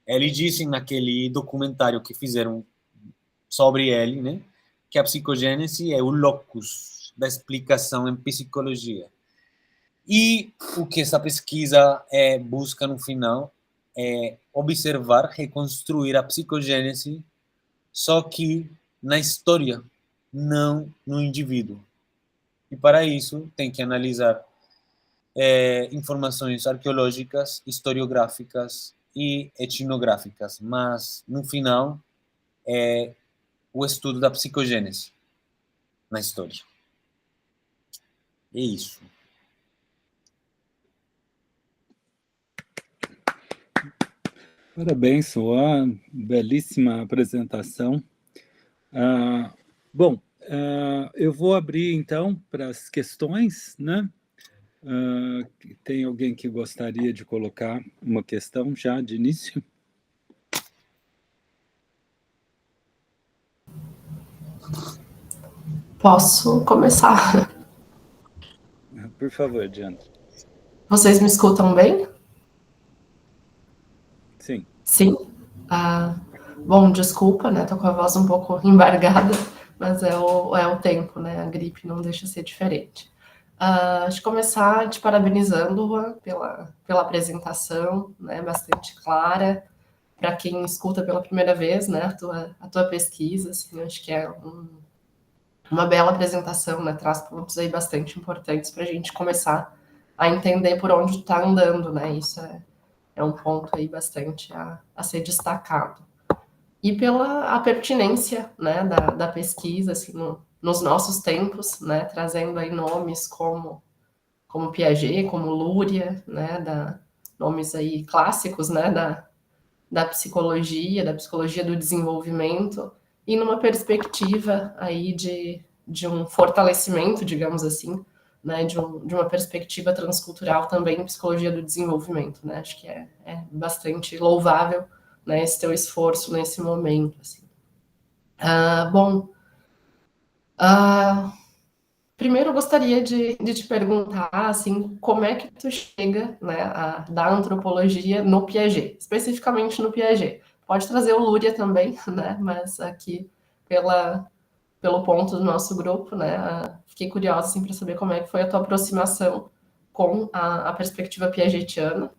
Ele disse naquele documentário que fizeram sobre ele, né, que a psicogênese é o locus da explicação em psicologia. E o que essa pesquisa busca no final é observar, reconstruir a psicogênese, só que na história, não no indivíduo. E para isso tem que analisar informações arqueológicas, historiográficas e etnográficas, mas no final é o estudo da psicogênese na história. É isso. Parabéns, Suá, belíssima apresentação. Bom, eu vou abrir, então, para as questões, né? Tem alguém que gostaria de colocar uma questão já de início? Posso começar? Por favor, Diana. Vocês me escutam bem? Sim. Sim? Bom, desculpa, né? Tô com a voz um pouco embargada, mas é o tempo, né? A gripe não deixa ser diferente. Deixa eu começar te parabenizando, Juan, pela apresentação, né? Bastante clara. Para quem escuta pela primeira vez, né? A tua pesquisa, assim, eu acho que é uma bela apresentação, né? Traz pontos aí bastante importantes para a gente começar a entender por onde está andando, né? Isso é um ponto aí bastante a ser destacado. E pela a pertinência, né, da pesquisa, assim, nos nossos tempos, né? Trazendo aí nomes como Piaget, como Luria, né? Nomes aí clássicos, né? Da psicologia do desenvolvimento, e numa perspectiva aí de um fortalecimento, digamos assim, né, de uma perspectiva transcultural também em psicologia do desenvolvimento, né? Acho que é bastante louvável, né, esse teu esforço nesse momento, assim. Primeiro eu gostaria de te perguntar, assim, como é que tu chega, né, da antropologia no Piaget, especificamente no Piaget. Pode trazer o Luria também, né, mas aqui pelo ponto do nosso grupo, né, fiquei curiosa, assim, para saber como é que foi a tua aproximação com a perspectiva piagetiana,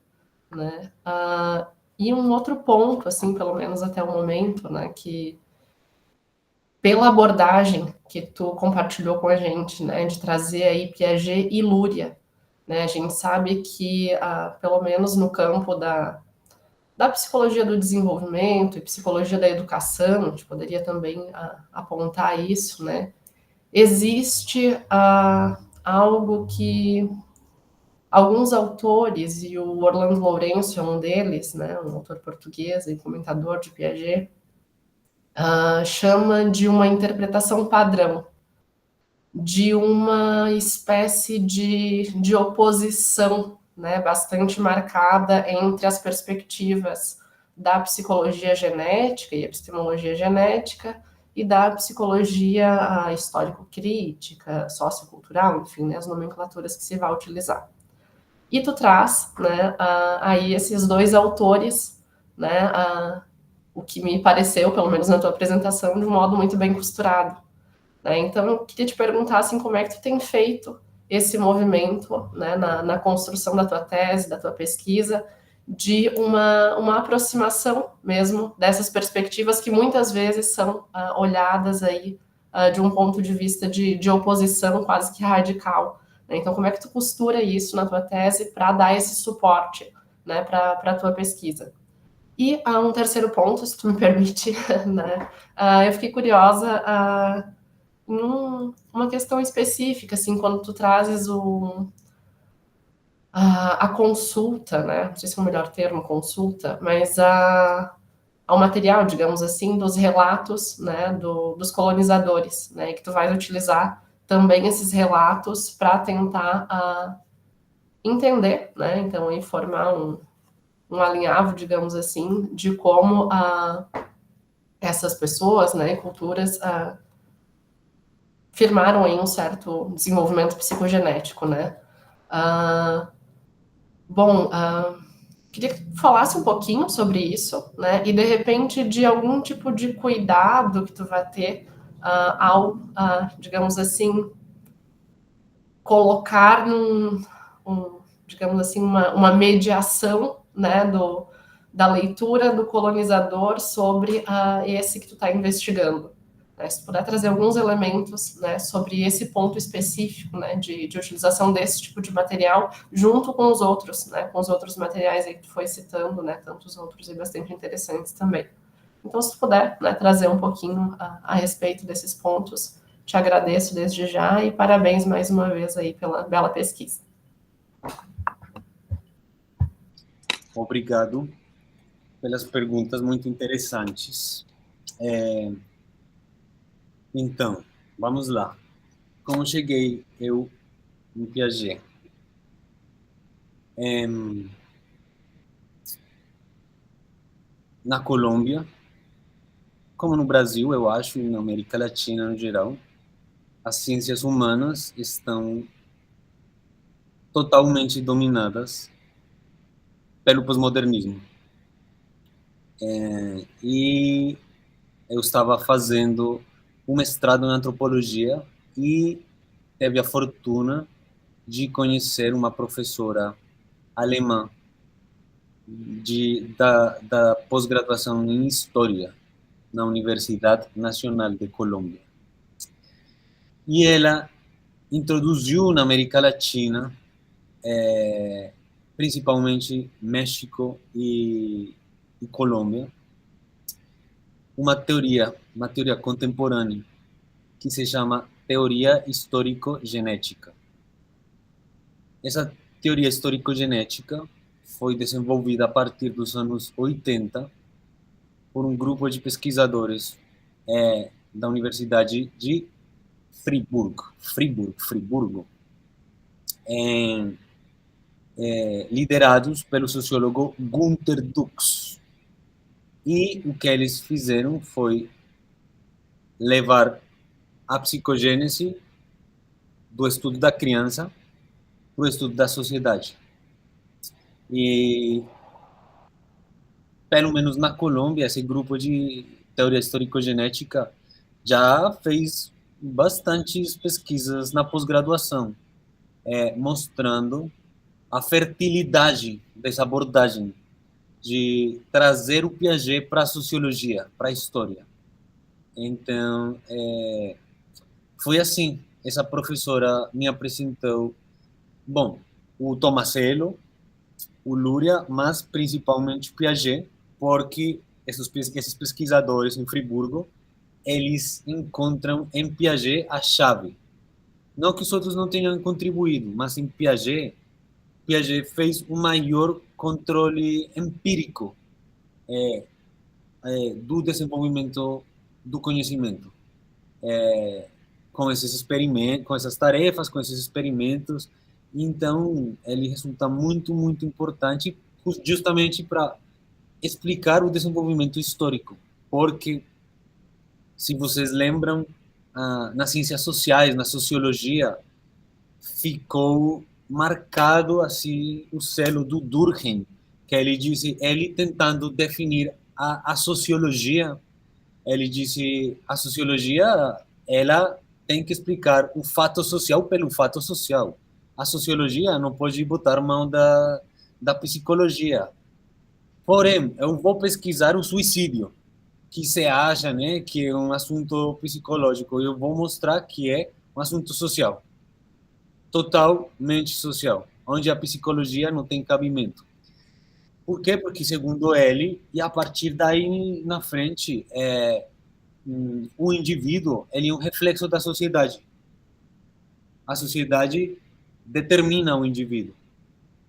né, e um outro ponto, assim, pelo menos até o momento, né, que pela abordagem que tu compartilhou com a gente, né, de trazer aí Piaget e Luria, né, a gente sabe que, pelo menos no campo da psicologia do desenvolvimento e psicologia da educação, a gente poderia também apontar isso, né, existe algo que alguns autores, e o Orlando Lourenço é um deles, né, um autor português e comentador de Piaget, chama de uma interpretação padrão, de uma espécie de oposição, né, bastante marcada entre as perspectivas da psicologia genética e epistemologia genética e da psicologia histórico-crítica, sociocultural, enfim, né, as nomenclaturas que se vai utilizar. E tu traz, né, aí esses dois autores, né, o que me pareceu, pelo menos na tua apresentação, de um modo muito bem costurado, né? Então, eu queria te perguntar, assim, como é que tu tem feito esse movimento, né, na construção da tua tese, da tua pesquisa, de uma aproximação mesmo dessas perspectivas que muitas vezes são olhadas aí de um ponto de vista de oposição quase que radical, né? Então, como é que tu costura isso na tua tese para dar esse suporte, né, para a tua pesquisa. E um terceiro ponto, se tu me permite, né, eu fiquei curiosa em uma questão específica, assim, quando tu trazes a consulta, né, não sei se é o melhor termo, consulta, mas ao material, digamos assim, dos relatos, né, dos colonizadores, né, e que tu vais utilizar também esses relatos para tentar entender, né, então, e formar um alinhavo, digamos assim, de como essas pessoas, né, culturas firmaram aí um certo desenvolvimento psicogenético, né. Bom, queria que falasse um pouquinho sobre isso, né, e de repente de algum tipo de cuidado que tu vai ter ao, digamos assim, colocar digamos assim, uma mediação, né, da leitura do colonizador sobre esse que tu está investigando. Né? Se tu puder trazer alguns elementos, né, sobre esse ponto específico, né, de utilização desse tipo de material, junto com os outros, né, com os outros materiais aí que tu foi citando, né, tantos outros e bastante interessantes também. Então, se tu puder, né, trazer um pouquinho a respeito desses pontos, te agradeço desde já e parabéns mais uma vez aí pela bela pesquisa. Obrigado pelas perguntas muito interessantes. Então, vamos lá. Como cheguei eu em Piaget? Na Colômbia, como no Brasil, eu acho, e na América Latina no geral, as ciências humanas estão totalmente dominadas pelo pós-modernismo. E eu estava fazendo um mestrado em antropologia e teve a fortuna de conhecer uma professora alemã da pós-graduação em História na Universidade Nacional de Colômbia. E ela introduziu na América Latina, principalmente México e Colômbia, uma teoria contemporânea que se chama teoria histórico-genética. Essa teoria histórico-genética foi desenvolvida a partir dos anos 80 por um grupo de pesquisadores da Universidade de Friburgo, liderados pelo sociólogo Günter Dux. E o que eles fizeram foi levar a psicogênese do estudo da criança para o estudo da sociedade. E, pelo menos na Colômbia, esse grupo de teoria histórico-genética já fez bastantes pesquisas na pós-graduação, mostrando a fertilidade dessa abordagem de trazer o Piaget para a sociologia, para a história. Então, foi assim, essa professora me apresentou, bom, o Tomasello, o Luria, mas principalmente o Piaget, porque esses pesquisadores em Friburgo, eles encontram em Piaget a chave. Não que os outros não tenham contribuído, mas em Piaget fez o maior controle empírico do desenvolvimento do conhecimento. Com esses experimentos, com essas tarefas, com esses experimentos. Então, ele resulta muito, muito importante justamente para explicar o desenvolvimento histórico. Porque, se vocês lembram, nas ciências sociais, na sociologia, ficou marcado assim o selo do Durkheim, que ele disse, ele tentando definir a sociologia, ele disse, a sociologia, ela tem que explicar o fato social pelo fato social. A sociologia não pode botar mão da psicologia. Porém, eu vou pesquisar o suicídio, que se acha, né, que é um assunto psicológico. Eu vou mostrar que é um assunto social. Totalmente social, onde a psicologia não tem cabimento. Por quê? Porque, segundo ele, e a partir daí na frente, o indivíduo ele é um reflexo da sociedade. A sociedade determina o indivíduo,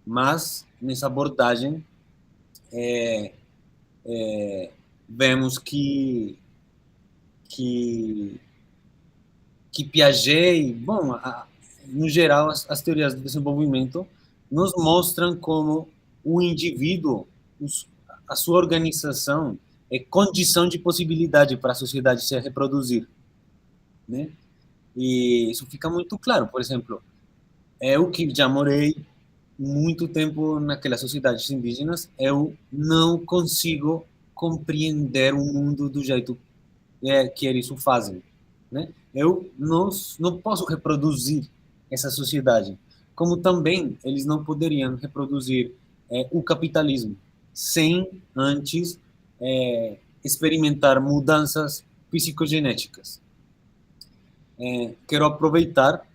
mas nessa abordagem vemos que Piaget, bom, no geral, as teorias do desenvolvimento nos mostram como o indivíduo, a sua organização é condição de possibilidade para a sociedade se reproduzir, né? E isso fica muito claro. Por exemplo, eu que já morei muito tempo naquelas sociedades indígenas, eu não consigo compreender o mundo do jeito que eles o fazem, né? Eu não posso reproduzir essa sociedade, como também eles não poderiam reproduzir o capitalismo sem antes experimentar mudanças psicogenéticas. Quero aproveitar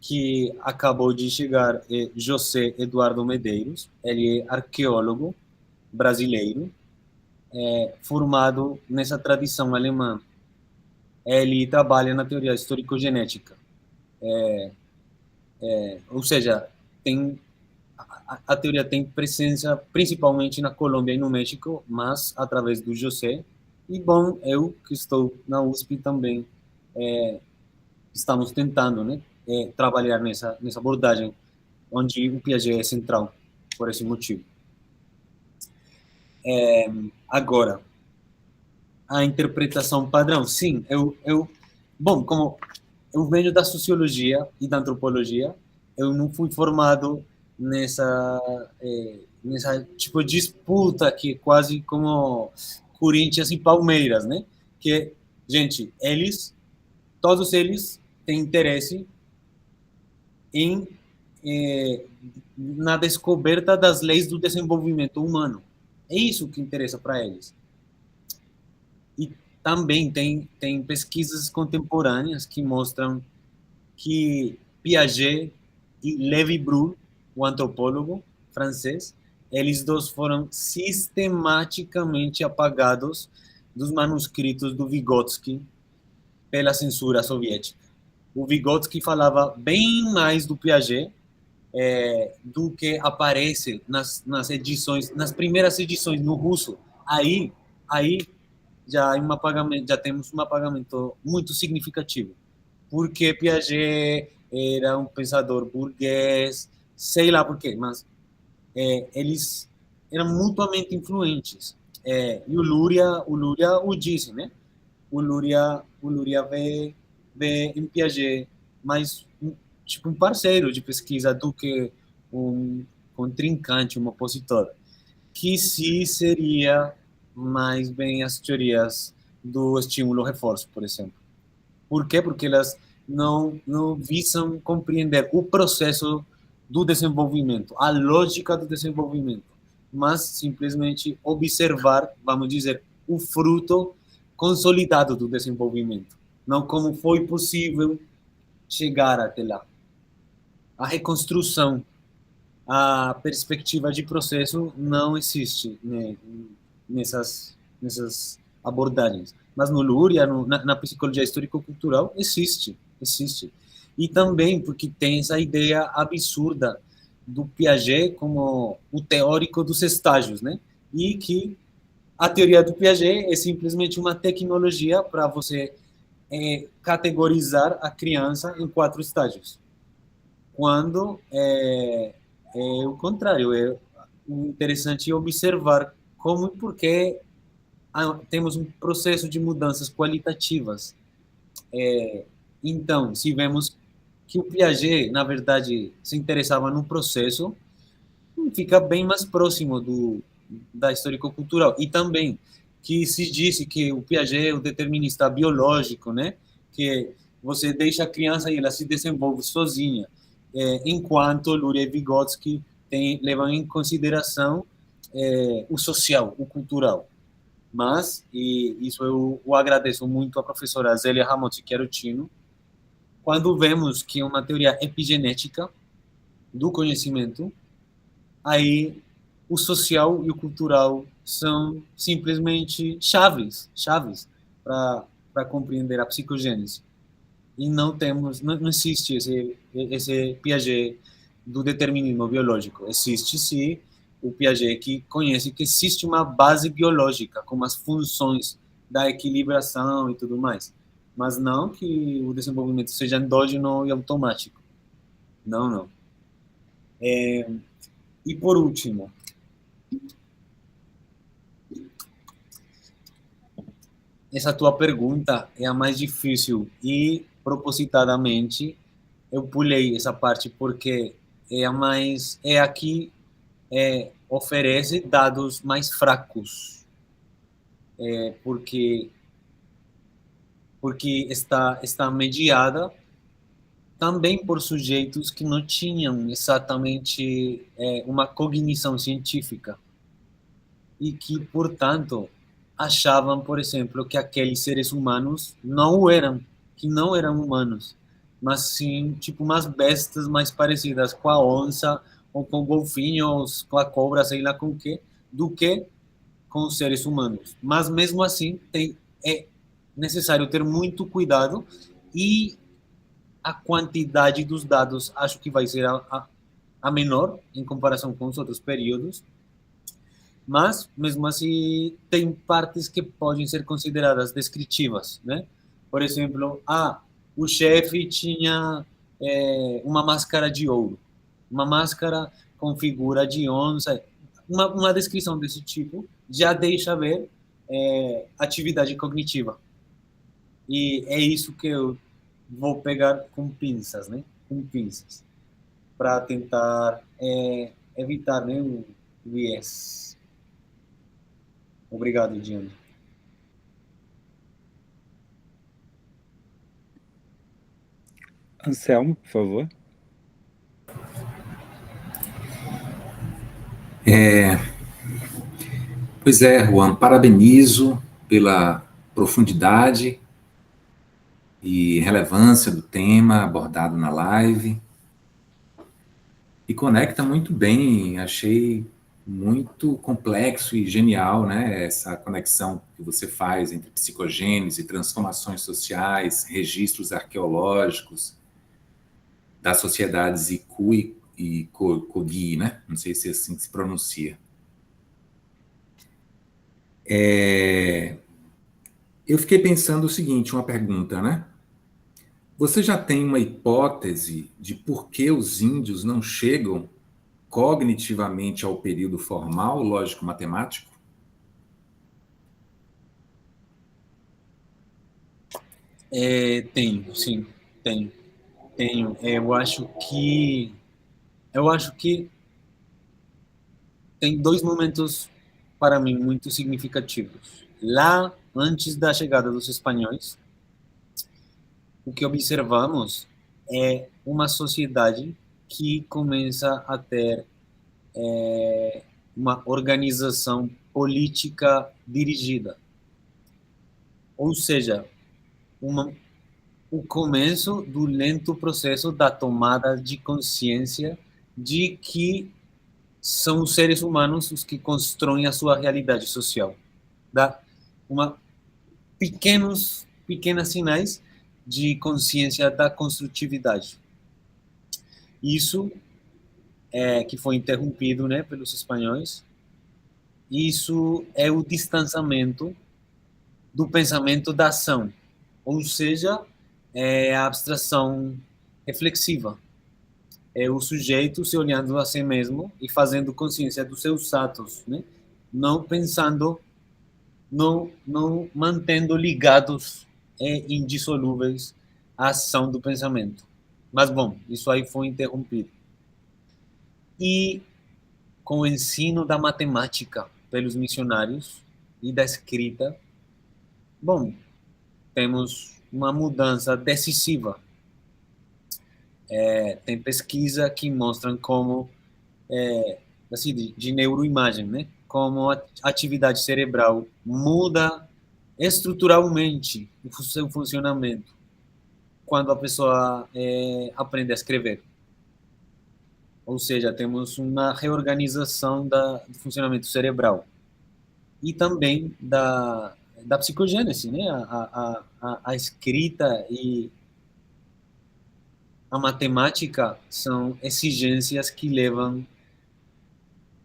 que acabou de chegar José Eduardo Medeiros, ele é arqueólogo brasileiro, formado nessa tradição alemã. Ele trabalha na teoria histórico-genética. Ou seja, a teoria tem presença principalmente na Colômbia e no México, mas através do José. E, bom, eu que estou na USP também estamos tentando, né, trabalhar nessa abordagem, onde o Piaget é central, por esse motivo. Agora, a interpretação padrão, sim, bom, como eu venho da sociologia e da antropologia, eu não fui formado nessa tipo de disputa que é quase como Corinthians e Palmeiras, né? Que, gente, todos eles têm interesse na descoberta das leis do desenvolvimento humano. É isso que interessa para eles. E também tem pesquisas contemporâneas que mostram que Piaget e Lévi-Brul, o antropólogo francês, eles dois foram sistematicamente apagados dos manuscritos do Vygotsky pela censura soviética. O Vygotsky falava bem mais do Piaget do que aparece nas edições, nas primeiras edições no russo. Aí já temos um apagamento muito significativo, porque Piaget era um pensador burguês, sei lá por quê, mas eles eram mutuamente influentes. E o Luria o disse, né? O Luria vê em Piaget mais tipo um parceiro de pesquisa do que um contrincante, um opositor, que sim seria mais bem as teorias do estímulo-reforço, por exemplo. Por quê? Porque elas não visam compreender o processo do desenvolvimento, a lógica do desenvolvimento, mas simplesmente observar, vamos dizer, o fruto consolidado do desenvolvimento, não como foi possível chegar até lá. A reconstrução, a perspectiva de processo não existe, né, nessas abordagens. Mas no Luria, na psicologia histórico-cultural, existe. E também porque tem essa ideia absurda do Piaget como o teórico dos estágios, né? E que a teoria do Piaget é simplesmente uma tecnologia para você categorizar a criança em 4 estágios. Quando é o contrário, é interessante observar como e por que temos um processo de mudanças qualitativas. Então, se vemos que o Piaget, na verdade, se interessava no processo, fica bem mais próximo da histórico-cultural. E também que se disse que o Piaget é o determinista biológico, né? Que você deixa a criança e ela se desenvolve sozinha, enquanto Luria e Vygotsky levam em consideração o social, o cultural. Mas, e isso eu agradeço muito à professora Zélia Ramotti Chiarutino, quando vemos que uma teoria epigenética do conhecimento, aí o social e o cultural são simplesmente chaves para compreender a psicogênese. E não existe esse Piaget do determinismo biológico. Existe, sim, o Piaget que conhece que existe uma base biológica, como as funções da equilibração e tudo mais. Mas não que o desenvolvimento seja endógeno e automático. Não, não. E por último, essa tua pergunta é a mais difícil e, propositadamente, eu pulei essa parte porque é a que oferece dados mais fracos, porque está mediada também por sujeitos que não tinham exatamente uma cognição científica e que, portanto, achavam, por exemplo, que aqueles seres humanos que não eram humanos, mas sim tipo umas bestas mais parecidas com a onça ou com golfinhos, com a cobra, sei lá com o que, do que com os seres humanos. Mas mesmo assim é necessário ter muito cuidado e a quantidade dos dados acho que vai ser a menor em comparação com os outros períodos, mas mesmo assim tem partes que podem ser consideradas descritivas, né? Por exemplo, o chefe tinha uma máscara de ouro, uma máscara com figura de onça, uma descrição desse tipo já deixa ver atividade cognitiva. E é isso que eu vou pegar com pinças, né? Com pinças, para tentar evitar, né, o viés. Obrigado, Diana. Anselmo, por favor. Pois é, Juan, parabenizo pela profundidade e relevância do tema abordado na live. E conecta muito bem, achei muito complexo e genial, né? Essa conexão que você faz entre psicogênese, transformações sociais, registros arqueológicos das sociedades Iku e Kogi, né? Não sei se é assim que se pronuncia. Eu fiquei pensando o seguinte, uma pergunta, né? Você já tem uma hipótese de por que os índios não chegam cognitivamente ao período formal lógico-matemático? Tenho, sim, tenho. Eu acho que tem dois momentos para mim muito significativos. Lá, antes da chegada dos espanhóis, o que observamos é uma sociedade que começa a ter uma organização política dirigida. Ou seja, o começo do lento processo da tomada de consciência de que são os seres humanos os que constroem a sua realidade social. Dá pequenas sinais de consciência da construtividade. Isso que foi interrompido, né, pelos espanhóis. Isso é o distanciamento do pensamento da ação, ou seja, a abstração reflexiva. É o sujeito se olhando a si mesmo e fazendo consciência dos seus atos, né? Não pensando, não mantendo ligados e indissolúveis a ação do pensamento. Mas, bom, isso aí foi interrompido. E com o ensino da matemática pelos missionários e da escrita, bom, temos uma mudança decisiva. Tem pesquisa que mostram como, assim, de neuroimagem, né? Como a atividade cerebral muda estruturalmente o seu funcionamento quando a pessoa aprende a escrever. ou seja, temos uma reorganização do funcionamento cerebral e também da psicogênese, né? A escrita e a matemática são exigências que levam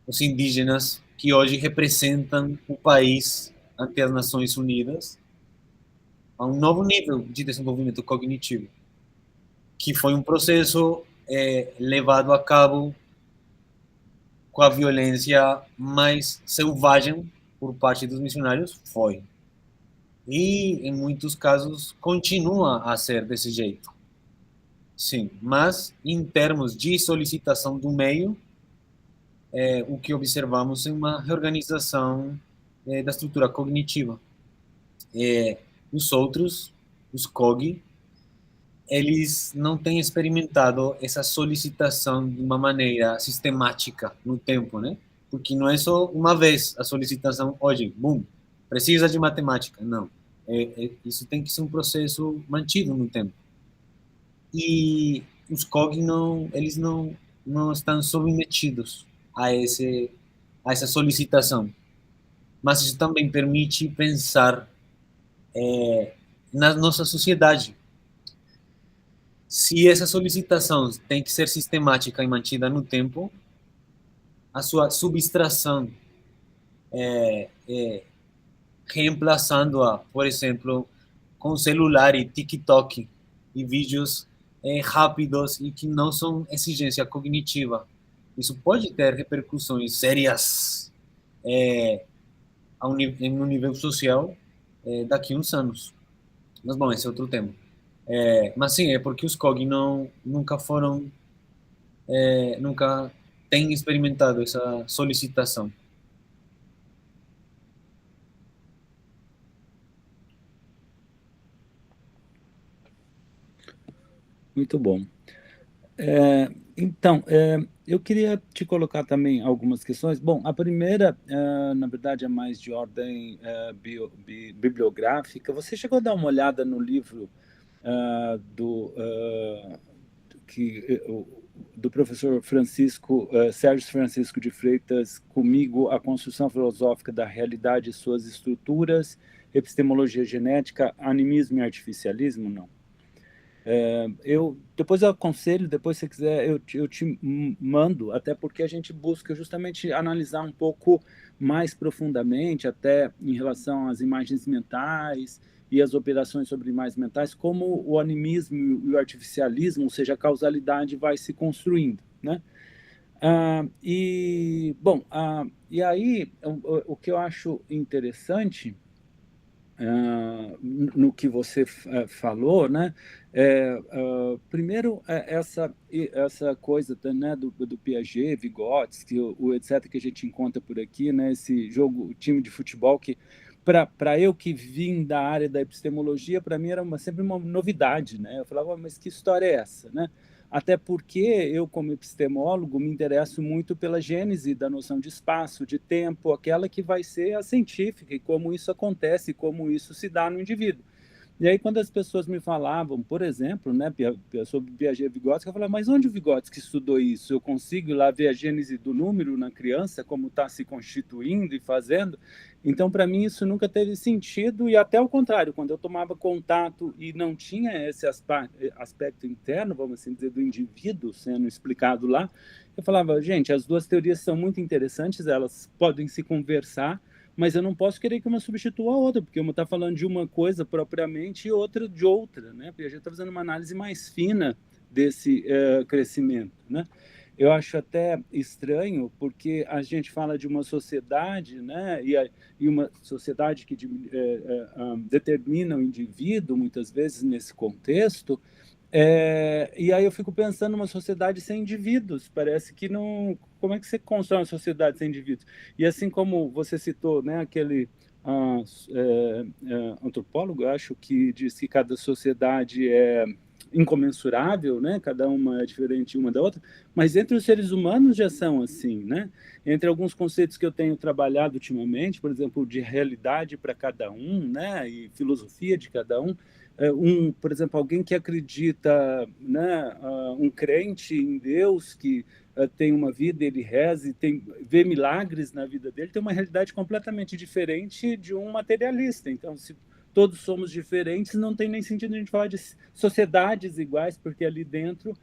os indígenas que hoje representam o país ante as Nações Unidas a um novo nível de desenvolvimento cognitivo, que foi um processo levado a cabo com a violência mais selvagem por parte dos missionários, foi. E, em muitos casos, continua a ser desse jeito. Sim, mas, em termos de solicitação do meio, o que observamos é uma reorganização da estrutura cognitiva. Os outros, os COG, eles não têm experimentado essa solicitação de uma maneira sistemática no tempo, né? Porque não é só uma vez a solicitação, hoje, bum, precisa de matemática. Não. Isso tem que ser um processo mantido no tempo. E os COG eles não estão submetidos a essa solicitação. Mas isso também permite pensar na nossa sociedade. Se essa solicitação tem que ser sistemática e mantida no tempo, a sua subtração, reemplaçando-a, por exemplo, com celular e TikTok e vídeos rápidos e que não são exigência cognitiva. Isso pode ter repercussões sérias em um nível social daqui a uns anos. Mas, bom, esse é outro tema. Mas sim, é porque os COG nunca têm experimentado essa solicitação. Muito bom. Então, eu queria te colocar também algumas questões. Bom, a primeira, na verdade, é mais de ordem bibliográfica. Você chegou a dar uma olhada no livro do professor Sérgio Francisco de Freitas, Comigo, a construção filosófica da realidade e suas estruturas, epistemologia genética, animismo e artificialismo? Não. Depois eu aconselho, depois se você quiser eu te mando, até porque a gente busca justamente analisar um pouco mais profundamente, até em relação às imagens mentais e as operações sobre imagens mentais, como o animismo e o artificialismo, ou seja, a causalidade vai se construindo, né? E aí o que eu acho interessante no que você falou, né? Primeiro, essa coisa, né, do Piaget, Vygotsky, o etc., que a gente encontra por aqui, né? Esse jogo, o time de futebol que, para eu que vim da área da epistemologia, para mim era sempre uma novidade, né? Eu falava, mas que história é essa, né? Até porque eu, como epistemólogo, me interesso muito pela gênese da noção de espaço, de tempo, aquela que vai ser a científica, e como isso acontece, como isso se dá no indivíduo. E aí, quando as pessoas me falavam, por exemplo, né, sobre Piaget e Vygotsky, eu falava, mas onde o Vygotsky estudou isso? Eu consigo ir lá ver a gênese do número na criança, como está se constituindo e fazendo? Então, para mim, isso nunca teve sentido, e até o contrário, quando eu tomava contato e não tinha esse aspecto interno, vamos assim dizer, do indivíduo sendo explicado lá, eu falava, gente, as duas teorias são muito interessantes, elas podem se conversar, mas eu não posso querer que uma substitua a outra, porque uma está falando de uma coisa propriamente e outra de outra, né? Porque a gente está fazendo uma análise mais fina desse crescimento, né? Eu acho até estranho, porque a gente fala de uma sociedade, né? E uma sociedade que determina o indivíduo, muitas vezes, nesse contexto. E aí eu fico pensando numa sociedade sem indivíduos, parece que não... Como é que você constrói uma sociedade sem indivíduos? E assim como você citou, né, aquele antropólogo, acho que diz que cada sociedade é incomensurável, né? Cada uma é diferente uma da outra, mas entre os seres humanos já são assim, né? Entre alguns conceitos que eu tenho trabalhado ultimamente, por exemplo, de realidade para cada um, né? E filosofia de cada um, por exemplo, alguém que acredita, né, um crente em Deus, que tem uma vida, ele reza e vê milagres na vida dele, tem uma realidade completamente diferente de um materialista. Então, se todos somos diferentes, não tem nem sentido a gente falar de sociedades iguais, porque ali dentro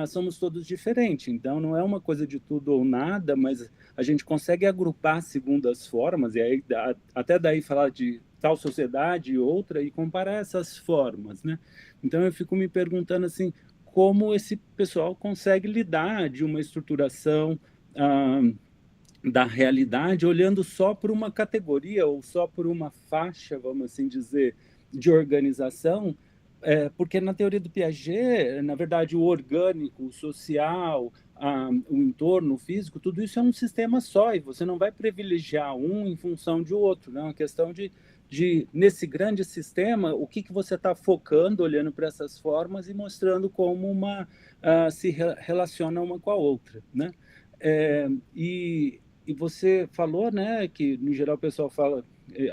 somos todos diferentes. Então, não é uma coisa de tudo ou nada, mas a gente consegue agrupar segundo as formas, e aí até daí falar de tal sociedade e outra, e comparar essas formas, né? Então, eu fico me perguntando assim, como esse pessoal consegue lidar de uma estruturação da realidade olhando só por uma categoria ou só por uma faixa, vamos assim dizer, de organização, porque na teoria do Piaget, na verdade, o orgânico, o social, o entorno, o físico, tudo isso é um sistema só, e você não vai privilegiar um em função de outro, né? É uma questão de nesse grande sistema, o que você está focando, olhando para essas formas e mostrando como se relaciona uma com a outra, né? E você falou, né, que no geral o pessoal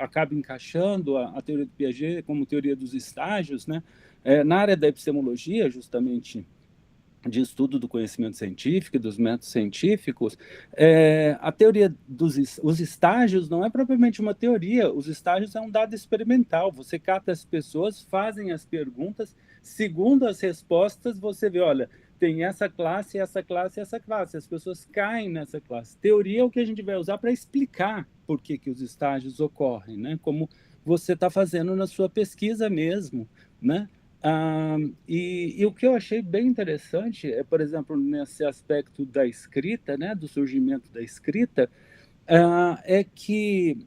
acaba encaixando a teoria do Piaget como teoria dos estágios, né? Na área da epistemologia, justamente de estudo do conhecimento científico e dos métodos científicos, a teoria os estágios não é propriamente uma teoria, os estágios é um dado experimental. Você cata as pessoas, fazem as perguntas, segundo as respostas, você vê, olha, tem essa classe, essa classe, essa classe. As pessoas caem nessa classe. Teoria é o que a gente vai usar para explicar por que os estágios ocorrem, né? Como você está fazendo na sua pesquisa mesmo, né? E o que eu achei bem interessante é, por exemplo, nesse aspecto da escrita, né, do surgimento da escrita, é que,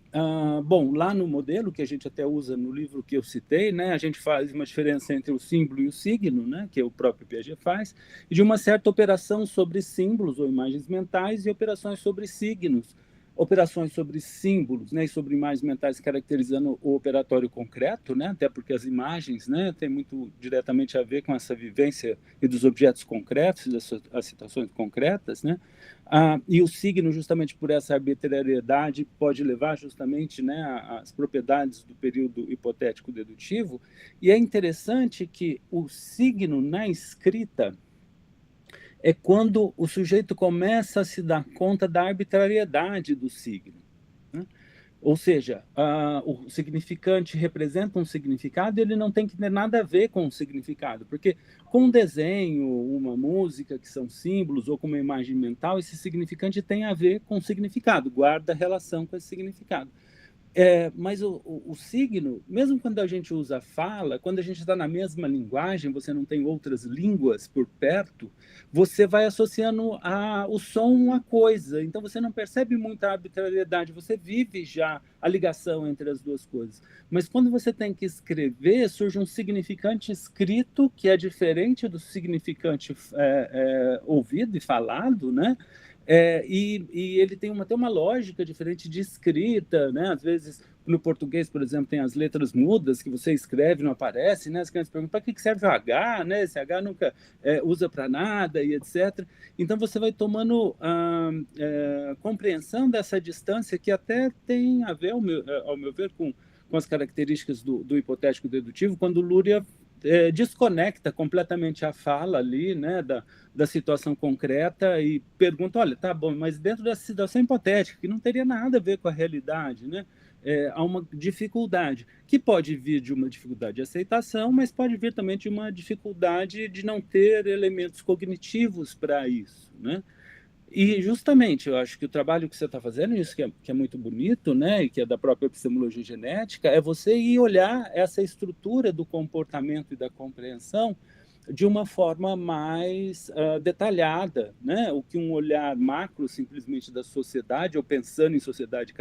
bom, lá no modelo que a gente até usa no livro que eu citei, né, a gente faz uma diferença entre o símbolo e o signo, né, que o próprio Piaget faz, e de uma certa operação sobre símbolos ou imagens mentais e operações sobre signos, operações sobre símbolos, né, e sobre imagens mentais caracterizando o operatório concreto, né, até porque as imagens, né, tem muito diretamente a ver com essa vivência e dos objetos concretos, das situações concretas, né, e o signo, justamente por essa arbitrariedade, pode levar justamente, né, às propriedades do período hipotético dedutivo, e é interessante que o signo na escrita é quando o sujeito começa a se dar conta da arbitrariedade do signo, né? Ou seja, o significante representa um significado e ele não tem que ter nada a ver com o significado, porque com um desenho, uma música, que são símbolos, ou com uma imagem mental, esse significante tem a ver com o significado, guarda relação com esse significado. Mas o signo, mesmo quando a gente usa fala, quando a gente está na mesma linguagem, você não tem outras línguas por perto, você vai associando o som à coisa. Então você não percebe muita arbitrariedade, você vive já a ligação entre as duas coisas. Mas quando você tem que escrever, surge um significante escrito que é diferente do significante ouvido e falado, né? E ele tem até uma lógica diferente de escrita, né? Às vezes, no português, por exemplo, tem as letras mudas que você escreve e não aparece, né? As crianças perguntam, para que serve o H, né? Esse H nunca usa para nada e etc. Então, você vai tomando compreensão dessa distância que até tem a ver, ao meu ver, com as características do hipotético dedutivo, quando Luria desconecta completamente a fala ali, né, da situação concreta e pergunta, olha, tá bom, mas dentro dessa situação hipotética, que não teria nada a ver com a realidade, né, há uma dificuldade, que pode vir de uma dificuldade de aceitação, mas pode vir também de uma dificuldade de não ter elementos cognitivos para isso, né? E justamente, eu acho que o trabalho que você está fazendo, isso que é muito bonito, né, e que é da própria epistemologia genética, é você ir olhar essa estrutura do comportamento e da compreensão de uma forma mais detalhada, né? O que um olhar macro simplesmente da sociedade, ou pensando em sociedade,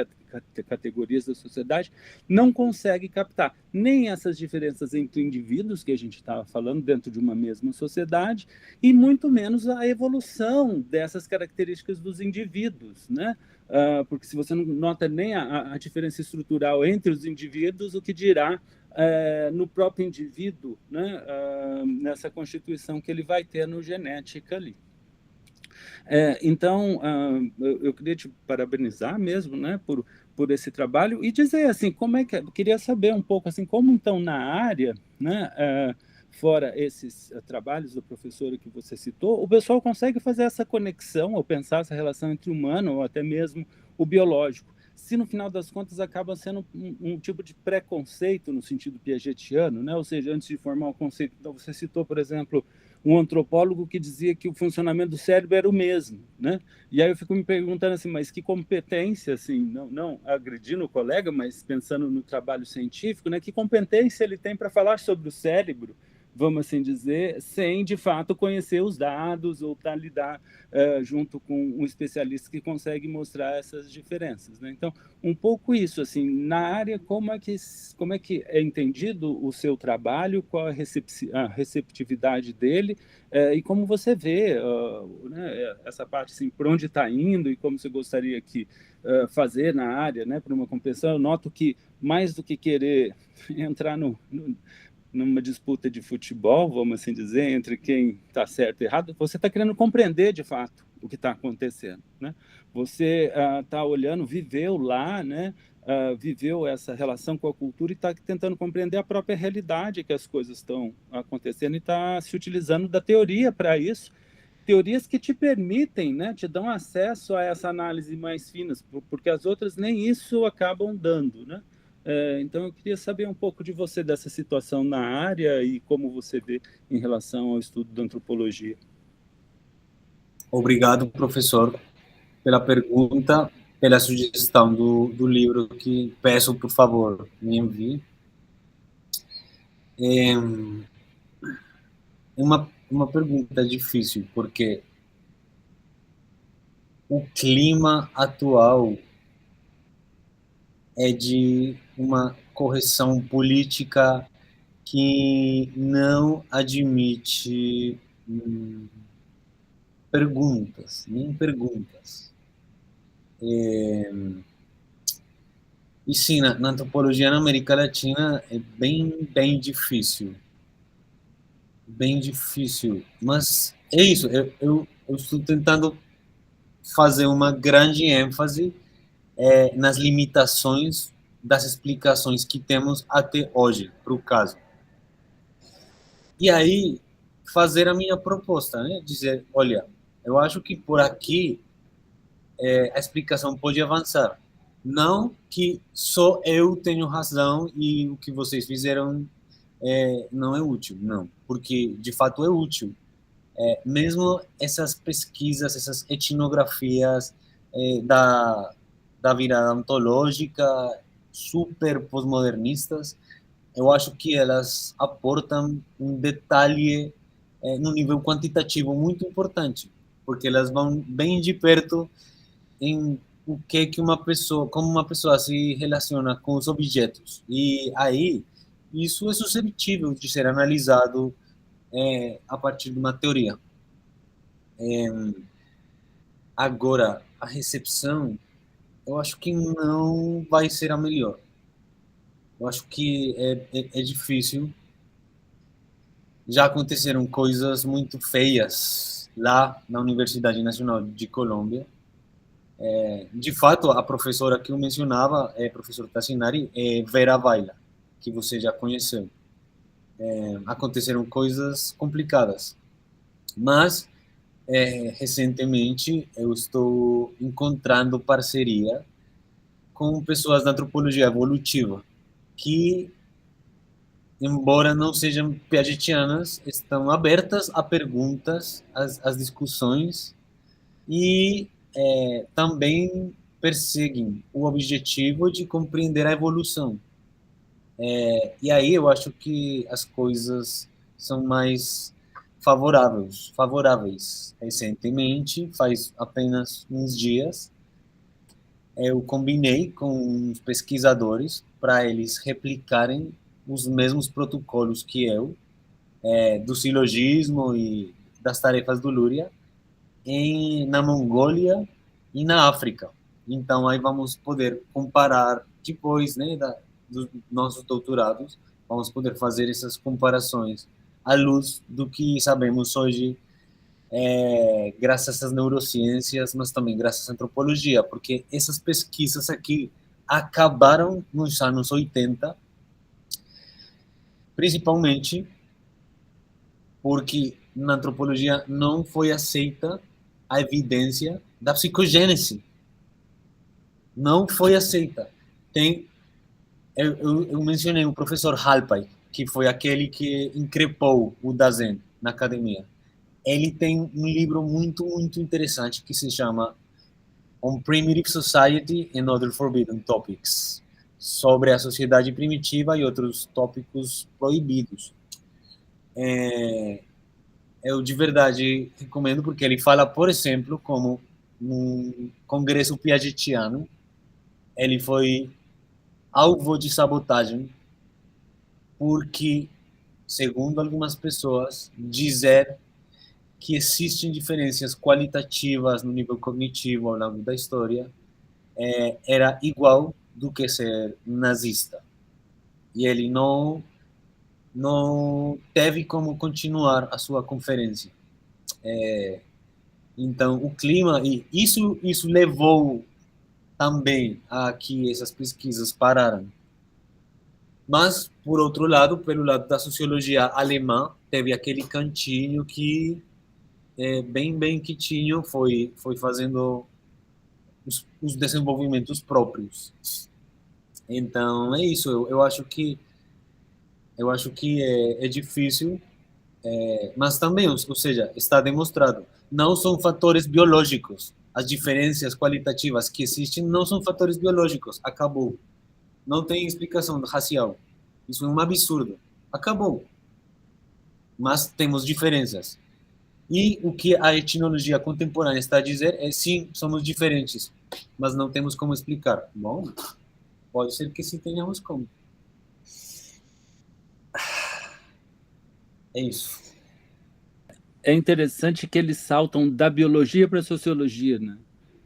categorias da sociedade, não consegue captar. Nem essas diferenças entre indivíduos que a gente estava falando dentro de uma mesma sociedade, e muito menos a evolução dessas características dos indivíduos, né? Porque se você não nota nem a diferença estrutural entre os indivíduos, o que dirá no próprio indivíduo, né, nessa constituição que ele vai ter no genética ali. Então, eu queria te parabenizar mesmo, né, por esse trabalho, e dizer assim, como é que eu queria saber um pouco assim, como então na área, né, fora esses trabalhos do professor que você citou, o pessoal consegue fazer essa conexão ou pensar essa relação entre o humano ou até mesmo o biológico, se no final das contas acaba sendo um tipo de preconceito no sentido piagetiano, né? Ou seja, antes de formar um conceito, então você citou, por exemplo, um antropólogo que dizia que o funcionamento do cérebro era o mesmo, né? E aí eu fico me perguntando assim, mas que competência, assim, não agredindo o colega, mas pensando no trabalho científico, né? Que competência ele tem para falar sobre o cérebro, vamos assim dizer, sem de fato conhecer os dados ou lidar junto com um especialista que consegue mostrar essas diferenças, né? Então, um pouco isso, assim, na área, como é que é entendido o seu trabalho, qual a receptividade dele, e como você vê né, essa parte, assim, por onde está indo e como você gostaria que fazer na área, né, para uma compreensão. Eu noto que, mais do que querer entrar numa disputa de futebol, vamos assim dizer, entre quem está certo e errado, você está querendo compreender de fato o que está acontecendo, né? Você está olhando, viveu lá, né? Viveu essa relação com a cultura e está tentando compreender a própria realidade que as coisas estão acontecendo e está se utilizando da teoria para isso, teorias que te permitem, né, te dão acesso a essa análise mais fina, porque as outras nem isso acabam dando, né? Então, eu queria saber um pouco de você, dessa situação na área e como você vê em relação ao estudo da antropologia. Obrigado, professor, pela pergunta, pela sugestão do livro, que peço, por favor, me envie. É uma pergunta difícil, porque o clima atual é de uma correção política que não admite perguntas, nem perguntas. E sim, na antropologia na América Latina é bem difícil. Bem difícil. Mas é isso, eu estou tentando fazer uma grande ênfase nas limitações das explicações que temos até hoje para o caso. E aí, fazer a minha proposta, né? Dizer, olha, eu acho que por aqui a explicação pode avançar. Não que só eu tenho razão e o que vocês fizeram não é útil, não. Porque, de fato, é útil. Mesmo essas pesquisas, essas etnografias da virada ontológica, super pós-modernistas, eu acho que elas aportam um detalhe no nível quantitativo muito importante, porque elas vão bem de perto em o que uma pessoa, como uma pessoa se relaciona com os objetos. E aí, isso é suscetível de ser analisado a partir de uma teoria. Agora, a recepção, eu acho que não vai ser a melhor. Eu acho que é difícil. Já aconteceram coisas muito feias lá na Universidade Nacional de Colômbia. De fato, a professora que eu mencionava, professora Tassinari, é Vera Vaila, que você já conheceu. Aconteceram coisas complicadas. Mas, recentemente, eu estou encontrando parceria com pessoas da antropologia evolutiva, que, embora não sejam piagetianas, estão abertas a perguntas, às discussões, e também perseguem o objetivo de compreender a evolução. E aí eu acho que as coisas são mais favoráveis. Recentemente, faz apenas uns dias, eu combinei com os pesquisadores para eles replicarem os mesmos protocolos que eu, do silogismo e das tarefas do Luria, na Mongólia e na África. Então, aí vamos poder comparar, depois, né, dos nossos doutorados, vamos poder fazer essas comparações à luz do que sabemos hoje, graças às neurociências, mas também graças à antropologia, porque essas pesquisas aqui acabaram nos anos 80, principalmente porque na antropologia não foi aceita a evidência da psicogênese. Não foi aceita. Eu mencionei o professor Halpay, que foi aquele que increpou o Dasein na academia. Ele tem um livro muito, muito interessante que se chama On Primitive Society and Other Forbidden Topics, sobre a sociedade primitiva e outros tópicos proibidos. Eu de verdade recomendo, porque ele fala, por exemplo, como no Congresso Piagetiano, ele foi alvo de sabotagem, porque, segundo algumas pessoas, dizer que existem diferenças qualitativas no nível cognitivo ao longo da história era igual do que ser nazista. E ele não teve como continuar a sua conferência. Então, o clima, e isso levou também a que essas pesquisas pararam. Mas, por outro lado, pelo lado da sociologia alemã, teve aquele cantinho que, bem quietinho, foi fazendo os desenvolvimentos próprios. Então, é isso. Eu acho que é difícil, mas também, ou seja, está demonstrado, não são fatores biológicos. As diferenças qualitativas que existem não são fatores biológicos. Acabou. Não tem explicação racial. Isso é um absurdo. Acabou. Mas temos diferenças. E o que a etnologia contemporânea está a dizer é, sim, somos diferentes, mas não temos como explicar. Bom, pode ser que sim tenhamos como. É isso. É interessante que eles saltam da biologia para a sociologia, né?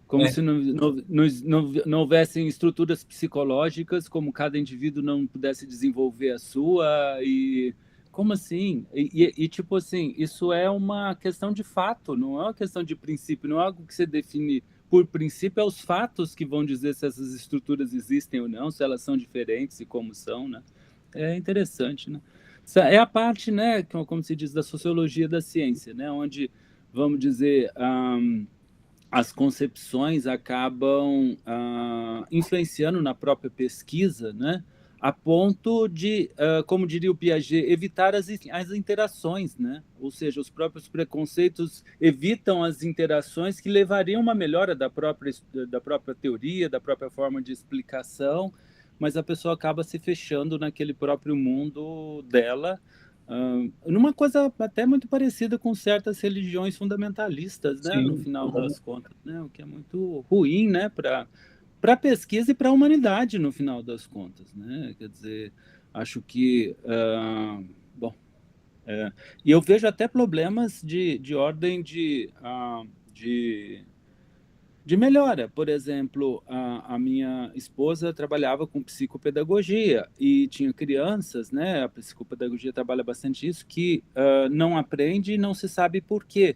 Como se não houvessem estruturas psicológicas, como cada indivíduo não pudesse desenvolver a sua, e como assim? E tipo assim, isso é uma questão de fato, não é uma questão de princípio, não é algo que você define por princípio, é os fatos que vão dizer se essas estruturas existem ou não, se elas são diferentes e como são, né? É interessante, né? É a parte, né, como se diz, da sociologia da ciência, né, onde, vamos dizer, as concepções acabam influenciando na própria pesquisa, né, a ponto de, como diria o Piaget, evitar as interações, né, ou seja, os próprios preconceitos evitam as interações que levariam a uma melhora da própria teoria, da própria forma de explicação, mas a pessoa acaba se fechando naquele próprio mundo dela, numa coisa até muito parecida com certas religiões fundamentalistas, né, no final das contas, né, o que é muito ruim, né, para a pesquisa e para a humanidade, no final das contas, né, quer dizer, acho que, bom, e eu vejo até problemas de ordem de melhora. Por exemplo, a minha esposa trabalhava com psicopedagogia e tinha crianças, né? A psicopedagogia trabalha bastante isso, que não aprende e não se sabe por quê.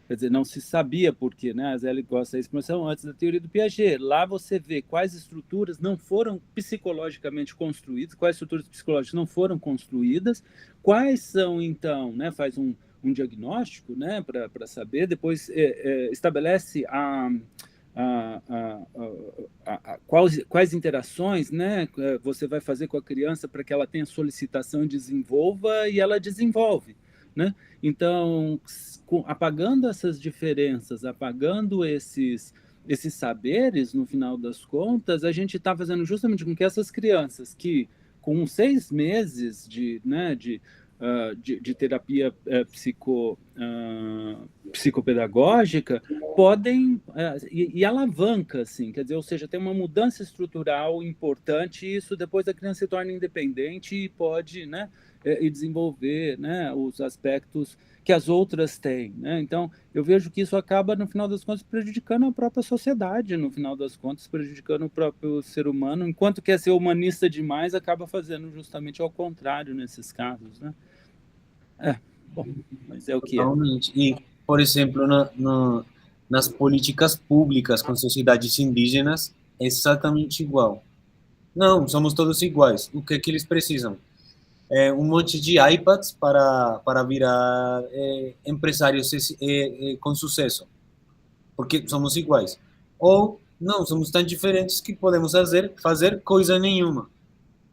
Quer dizer, não se sabia por quê, né? A Zélia gosta da expressão antes da teoria do Piaget. Lá você vê quais estruturas não foram psicologicamente construídas, quais estruturas psicológicas não foram construídas, quais são, então, né? Faz um diagnóstico, né? Para saber, depois estabelece quais interações, né, você vai fazer com a criança para que ela tenha solicitação e desenvolva, e ela desenvolve, né? Então, apagando essas diferenças, apagando esses saberes, no final das contas, a gente está fazendo justamente com que essas crianças que, com 6 meses de terapia psicopedagógica, podem, e alavanca, assim, quer dizer, ou seja, tem uma mudança estrutural importante, e isso depois a criança se torna independente e pode, né, e desenvolver, né, os aspectos que as outras têm, né? Então, eu vejo que isso acaba, no final das contas, prejudicando a própria sociedade, no final das contas, prejudicando o próprio ser humano, enquanto quer ser humanista demais, acaba fazendo justamente ao contrário nesses casos, né? Bom, mas é o que é. Realmente. E, por exemplo, nas políticas públicas com sociedades indígenas, é exatamente igual. Não, somos todos iguais. O que eles precisam? Um monte de iPads para virar empresários com sucesso, porque somos iguais. Ou, não, somos tão diferentes que podemos fazer coisa nenhuma.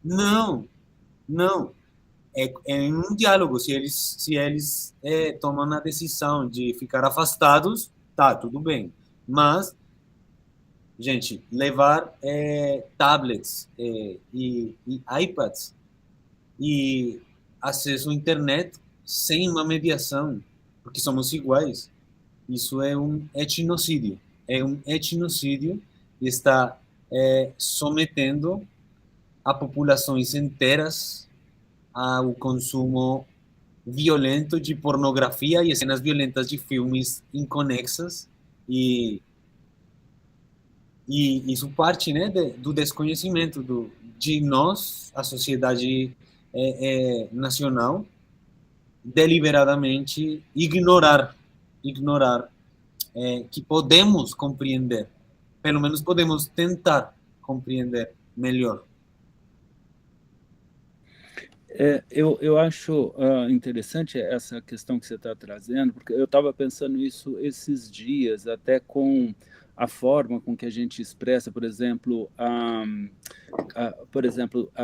Não, não. É um diálogo. Se eles tomam a decisão de ficar afastados, tá, tudo bem. Mas, gente, levar tablets e iPads e acesso à internet sem uma mediação, porque somos iguais, isso é um etnocídio. É um etnocídio e está sometendo a populações inteiras ao consumo violento de pornografia e cenas violentas de filmes inconexas e isso parte, né, do desconhecimento de nós, a sociedade nacional, deliberadamente ignorar que podemos compreender, pelo menos podemos tentar compreender melhor. Eu acho interessante essa questão que você está trazendo, porque eu estava pensando isso esses dias, até com a forma com que a gente expressa, por exemplo, a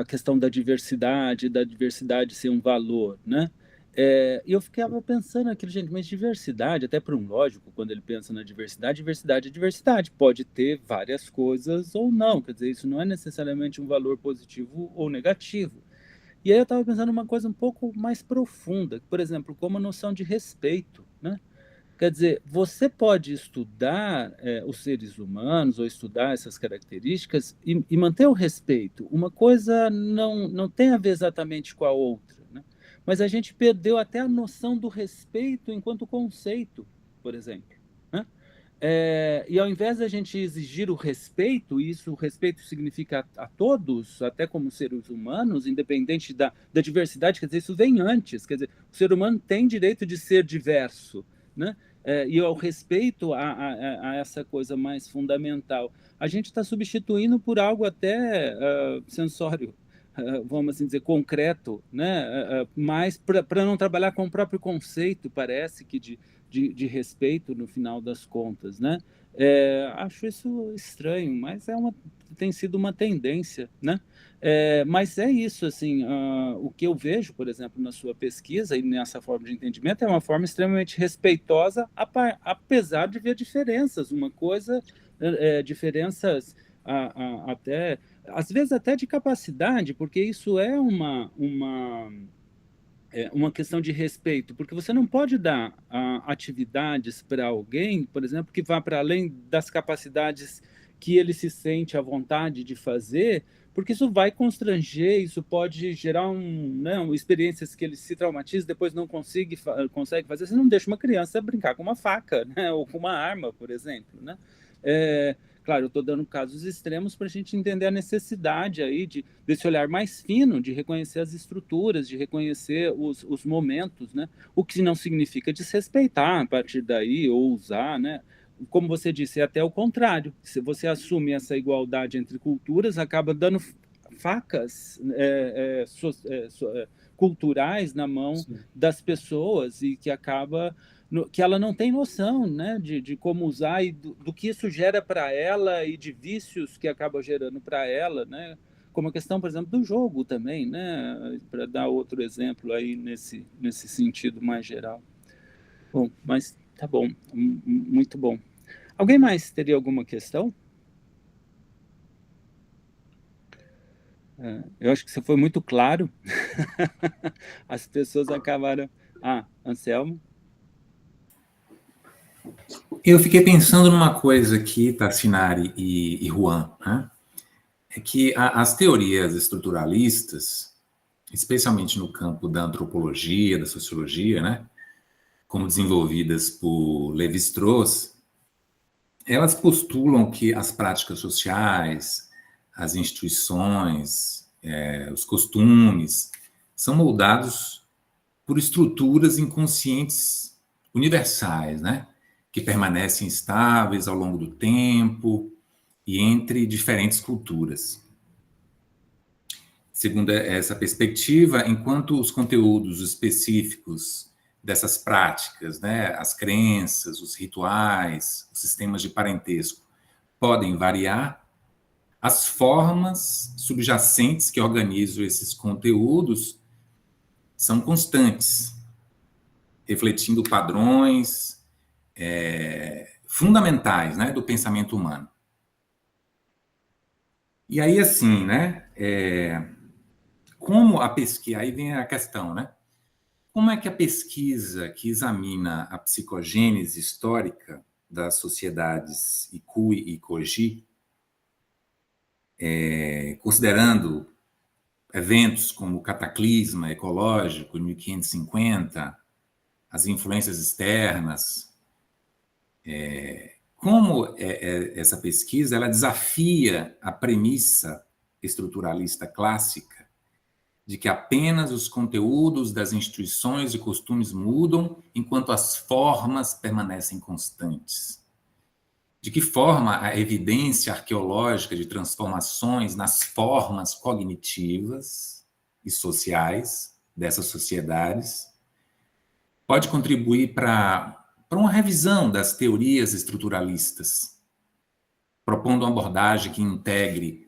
questão da diversidade ser um valor, né? E eu ficava pensando aquilo, gente, mas diversidade, até para um lógico, quando ele pensa na diversidade é diversidade, pode ter várias coisas ou não, quer dizer, isso não é necessariamente um valor positivo ou negativo. E aí eu estava pensando uma coisa um pouco mais profunda, por exemplo, como a noção de respeito, né? Quer dizer, você pode estudar os seres humanos ou estudar essas características e manter o respeito. Uma coisa não tem a ver exatamente com a outra, né? Mas a gente perdeu até a noção do respeito enquanto conceito, por exemplo, né? E ao invés da gente exigir o respeito, e isso o respeito significa a todos, até como seres humanos, independente da diversidade, quer dizer, isso vem antes, quer dizer, o ser humano tem direito de ser diverso, né? E ao respeito a essa coisa mais fundamental, a gente está substituindo por algo até sensório, vamos assim dizer, concreto, né? Mas para não trabalhar com o próprio conceito, parece que de respeito no final das contas, né? Acho isso estranho, mas tem sido uma tendência, né? Mas é isso, assim, o que eu vejo, por exemplo, na sua pesquisa e nessa forma de entendimento é uma forma extremamente respeitosa, apesar de ver diferenças, diferenças até, às vezes até de capacidade, porque isso é uma questão de respeito, porque você não pode dar atividades para alguém, por exemplo, que vá para além das capacidades que ele se sente à vontade de fazer, porque isso vai constranger, isso pode gerar experiências que ele se traumatiza, depois não consegue fazer. Você não deixa uma criança brincar com uma faca, né, ou com uma arma, por exemplo, né? Claro, eu estou dando casos extremos para a gente entender a necessidade aí desse olhar mais fino, de reconhecer as estruturas, de reconhecer os momentos, né? O que não significa desrespeitar a partir daí, ou usar, né? Como você disse, é até o contrário. Se você assume essa igualdade entre culturas, acaba dando facas culturais na mão das pessoas e que acaba que ela não tem noção, né, de como usar e do que isso gera para ela e de vícios que acaba gerando para ela, né, como a questão, por exemplo, do jogo também, né, para dar outro exemplo aí nesse sentido mais geral. Bom, mas tá bom, muito bom. Alguém mais teria alguma questão? Eu acho que você foi muito claro. As pessoas acabaram... Anselmo? Eu fiquei pensando numa coisa aqui, Tassinari e Juan, né? É que as teorias estruturalistas, especialmente no campo da antropologia, da sociologia, né, como desenvolvidas por Lévi-Strauss, elas postulam que as práticas sociais, as instituições, os costumes, são moldados por estruturas inconscientes universais, né, que permanecem estáveis ao longo do tempo e entre diferentes culturas. segundo essa perspectiva, enquanto os conteúdos específicos dessas práticas, né, as crenças, os rituais, os sistemas de parentesco, podem variar, as formas subjacentes que organizam esses conteúdos são constantes, refletindo padrões fundamentais, né, do pensamento humano. E aí, assim, né, como a pesquisa... Aí vem a questão, né? Como é que a pesquisa que examina a psicogênese histórica das sociedades Ikui e Koji, considerando eventos como o cataclisma ecológico em 1550, as influências externas, como essa pesquisa ela desafia a premissa estruturalista clássica de que apenas os conteúdos das instituições e costumes mudam enquanto as formas permanecem constantes. De que forma a evidência arqueológica de transformações nas formas cognitivas e sociais dessas sociedades pode contribuir para uma revisão das teorias estruturalistas, propondo uma abordagem que integre,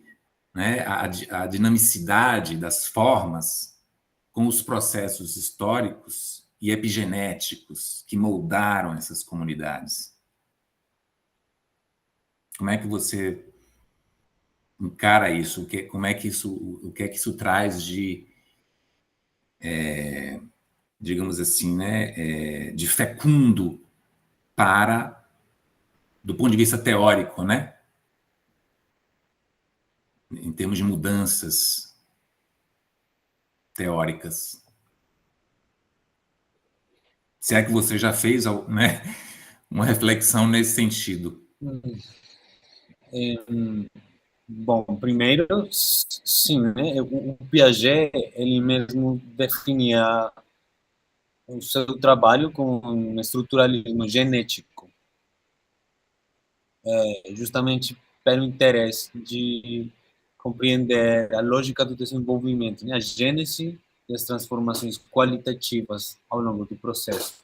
né, a dinamicidade das formas com os processos históricos e epigenéticos que moldaram essas comunidades. Como é que você encara isso? O que é que isso traz de, digamos assim, né, de fecundo para, do ponto de vista teórico, né, em termos de mudanças teóricas? Se é que você já fez, né, uma reflexão nesse sentido. Bom, primeiro, sim, né? O Piaget, ele mesmo definia o seu trabalho com um estruturalismo genético, justamente pelo interesse de compreender a lógica do desenvolvimento, né? A gênese e as transformações qualitativas ao longo do processo,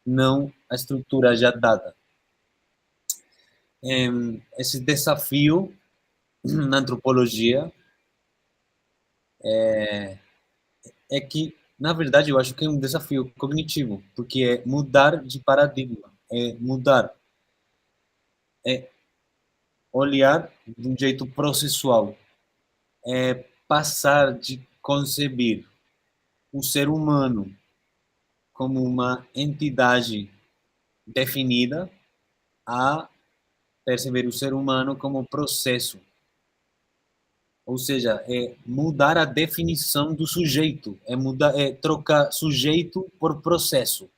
não a estrutura já dada. Esse desafio na antropologia é que, na verdade, eu acho que é um desafio cognitivo, porque é mudar de paradigma, é mudar, é olhar de um jeito processual, é passar de conceber o ser humano como uma entidade definida a perceber o ser humano como processo. Ou seja, é mudar a definição do sujeito, é trocar sujeito por processo.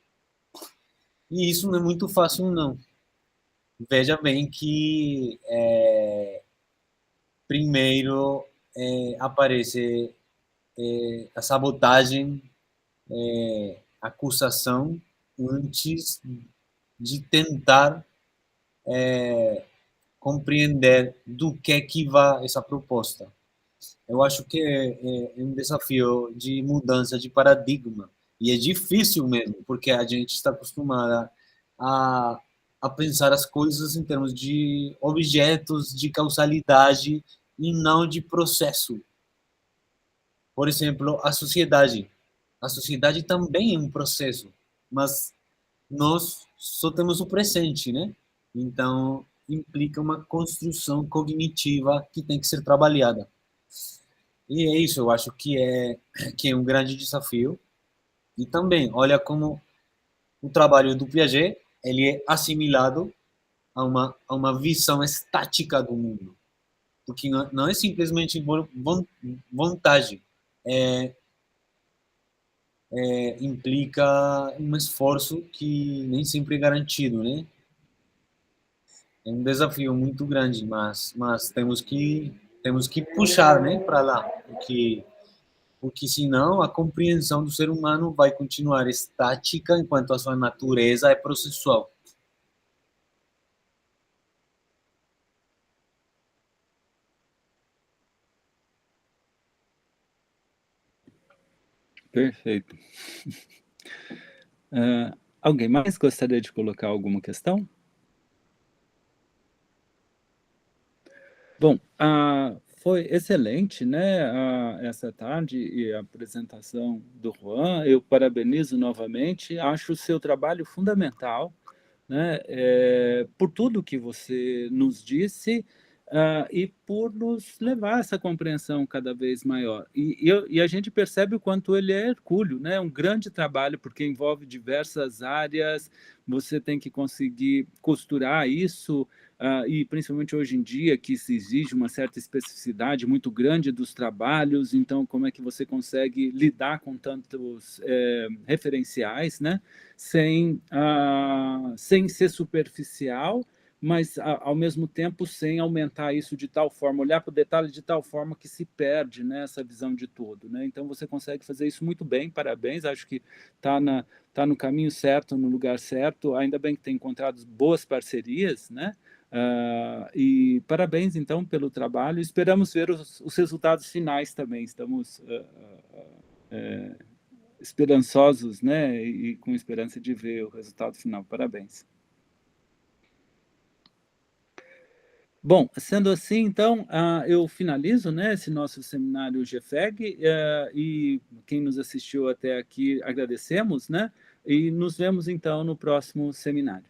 E isso não é muito fácil, não. Veja bem que primeiro aparece a sabotagem, a acusação, antes de tentar compreender do que vai essa proposta. Eu acho que é um desafio de mudança de paradigma. E é difícil mesmo, porque a gente está acostumada a pensar as coisas em termos de objetos, de causalidade, e não de processo. Por exemplo, a sociedade. A sociedade também é um processo, mas nós só temos o presente, né? Então, implica uma construção cognitiva que tem que ser trabalhada. E é isso, eu acho que é um grande desafio. E também, olha como o trabalho do Piaget, ele é assimilado a uma visão estática do mundo. Porque não é simplesmente vontade, implica um esforço que nem sempre é garantido, né? É um desafio muito grande, mas temos que puxar, né, para lá, porque senão a compreensão do ser humano vai continuar estática enquanto a sua natureza é processual. Perfeito. Alguém mais gostaria de colocar alguma questão? Bom, foi excelente, né, essa tarde e a apresentação do Juan. Eu parabenizo novamente, acho o seu trabalho fundamental, né, por tudo que você nos disse, e por nos levar a essa compreensão cada vez maior. E a gente percebe o quanto ele é hercúleo, né, um grande trabalho, porque envolve diversas áreas, você tem que conseguir costurar isso, e principalmente hoje em dia, que se exige uma certa especificidade muito grande dos trabalhos, então como é que você consegue lidar com tantos referenciais, né, sem ser superficial, mas ao mesmo tempo sem aumentar isso de tal forma, olhar para o detalhe de tal forma que se perde, né, essa visão de todo, né? Então você consegue fazer isso muito bem, parabéns, acho que está no caminho certo, no lugar certo, ainda bem que tem encontrado boas parcerias, né? E parabéns então pelo trabalho, esperamos ver os resultados finais também, estamos esperançosos, né, e com esperança de ver o resultado final, parabéns. Bom, sendo assim, então, eu finalizo, né, esse nosso seminário GFEG, e quem nos assistiu até aqui agradecemos, né, e nos vemos então no próximo seminário.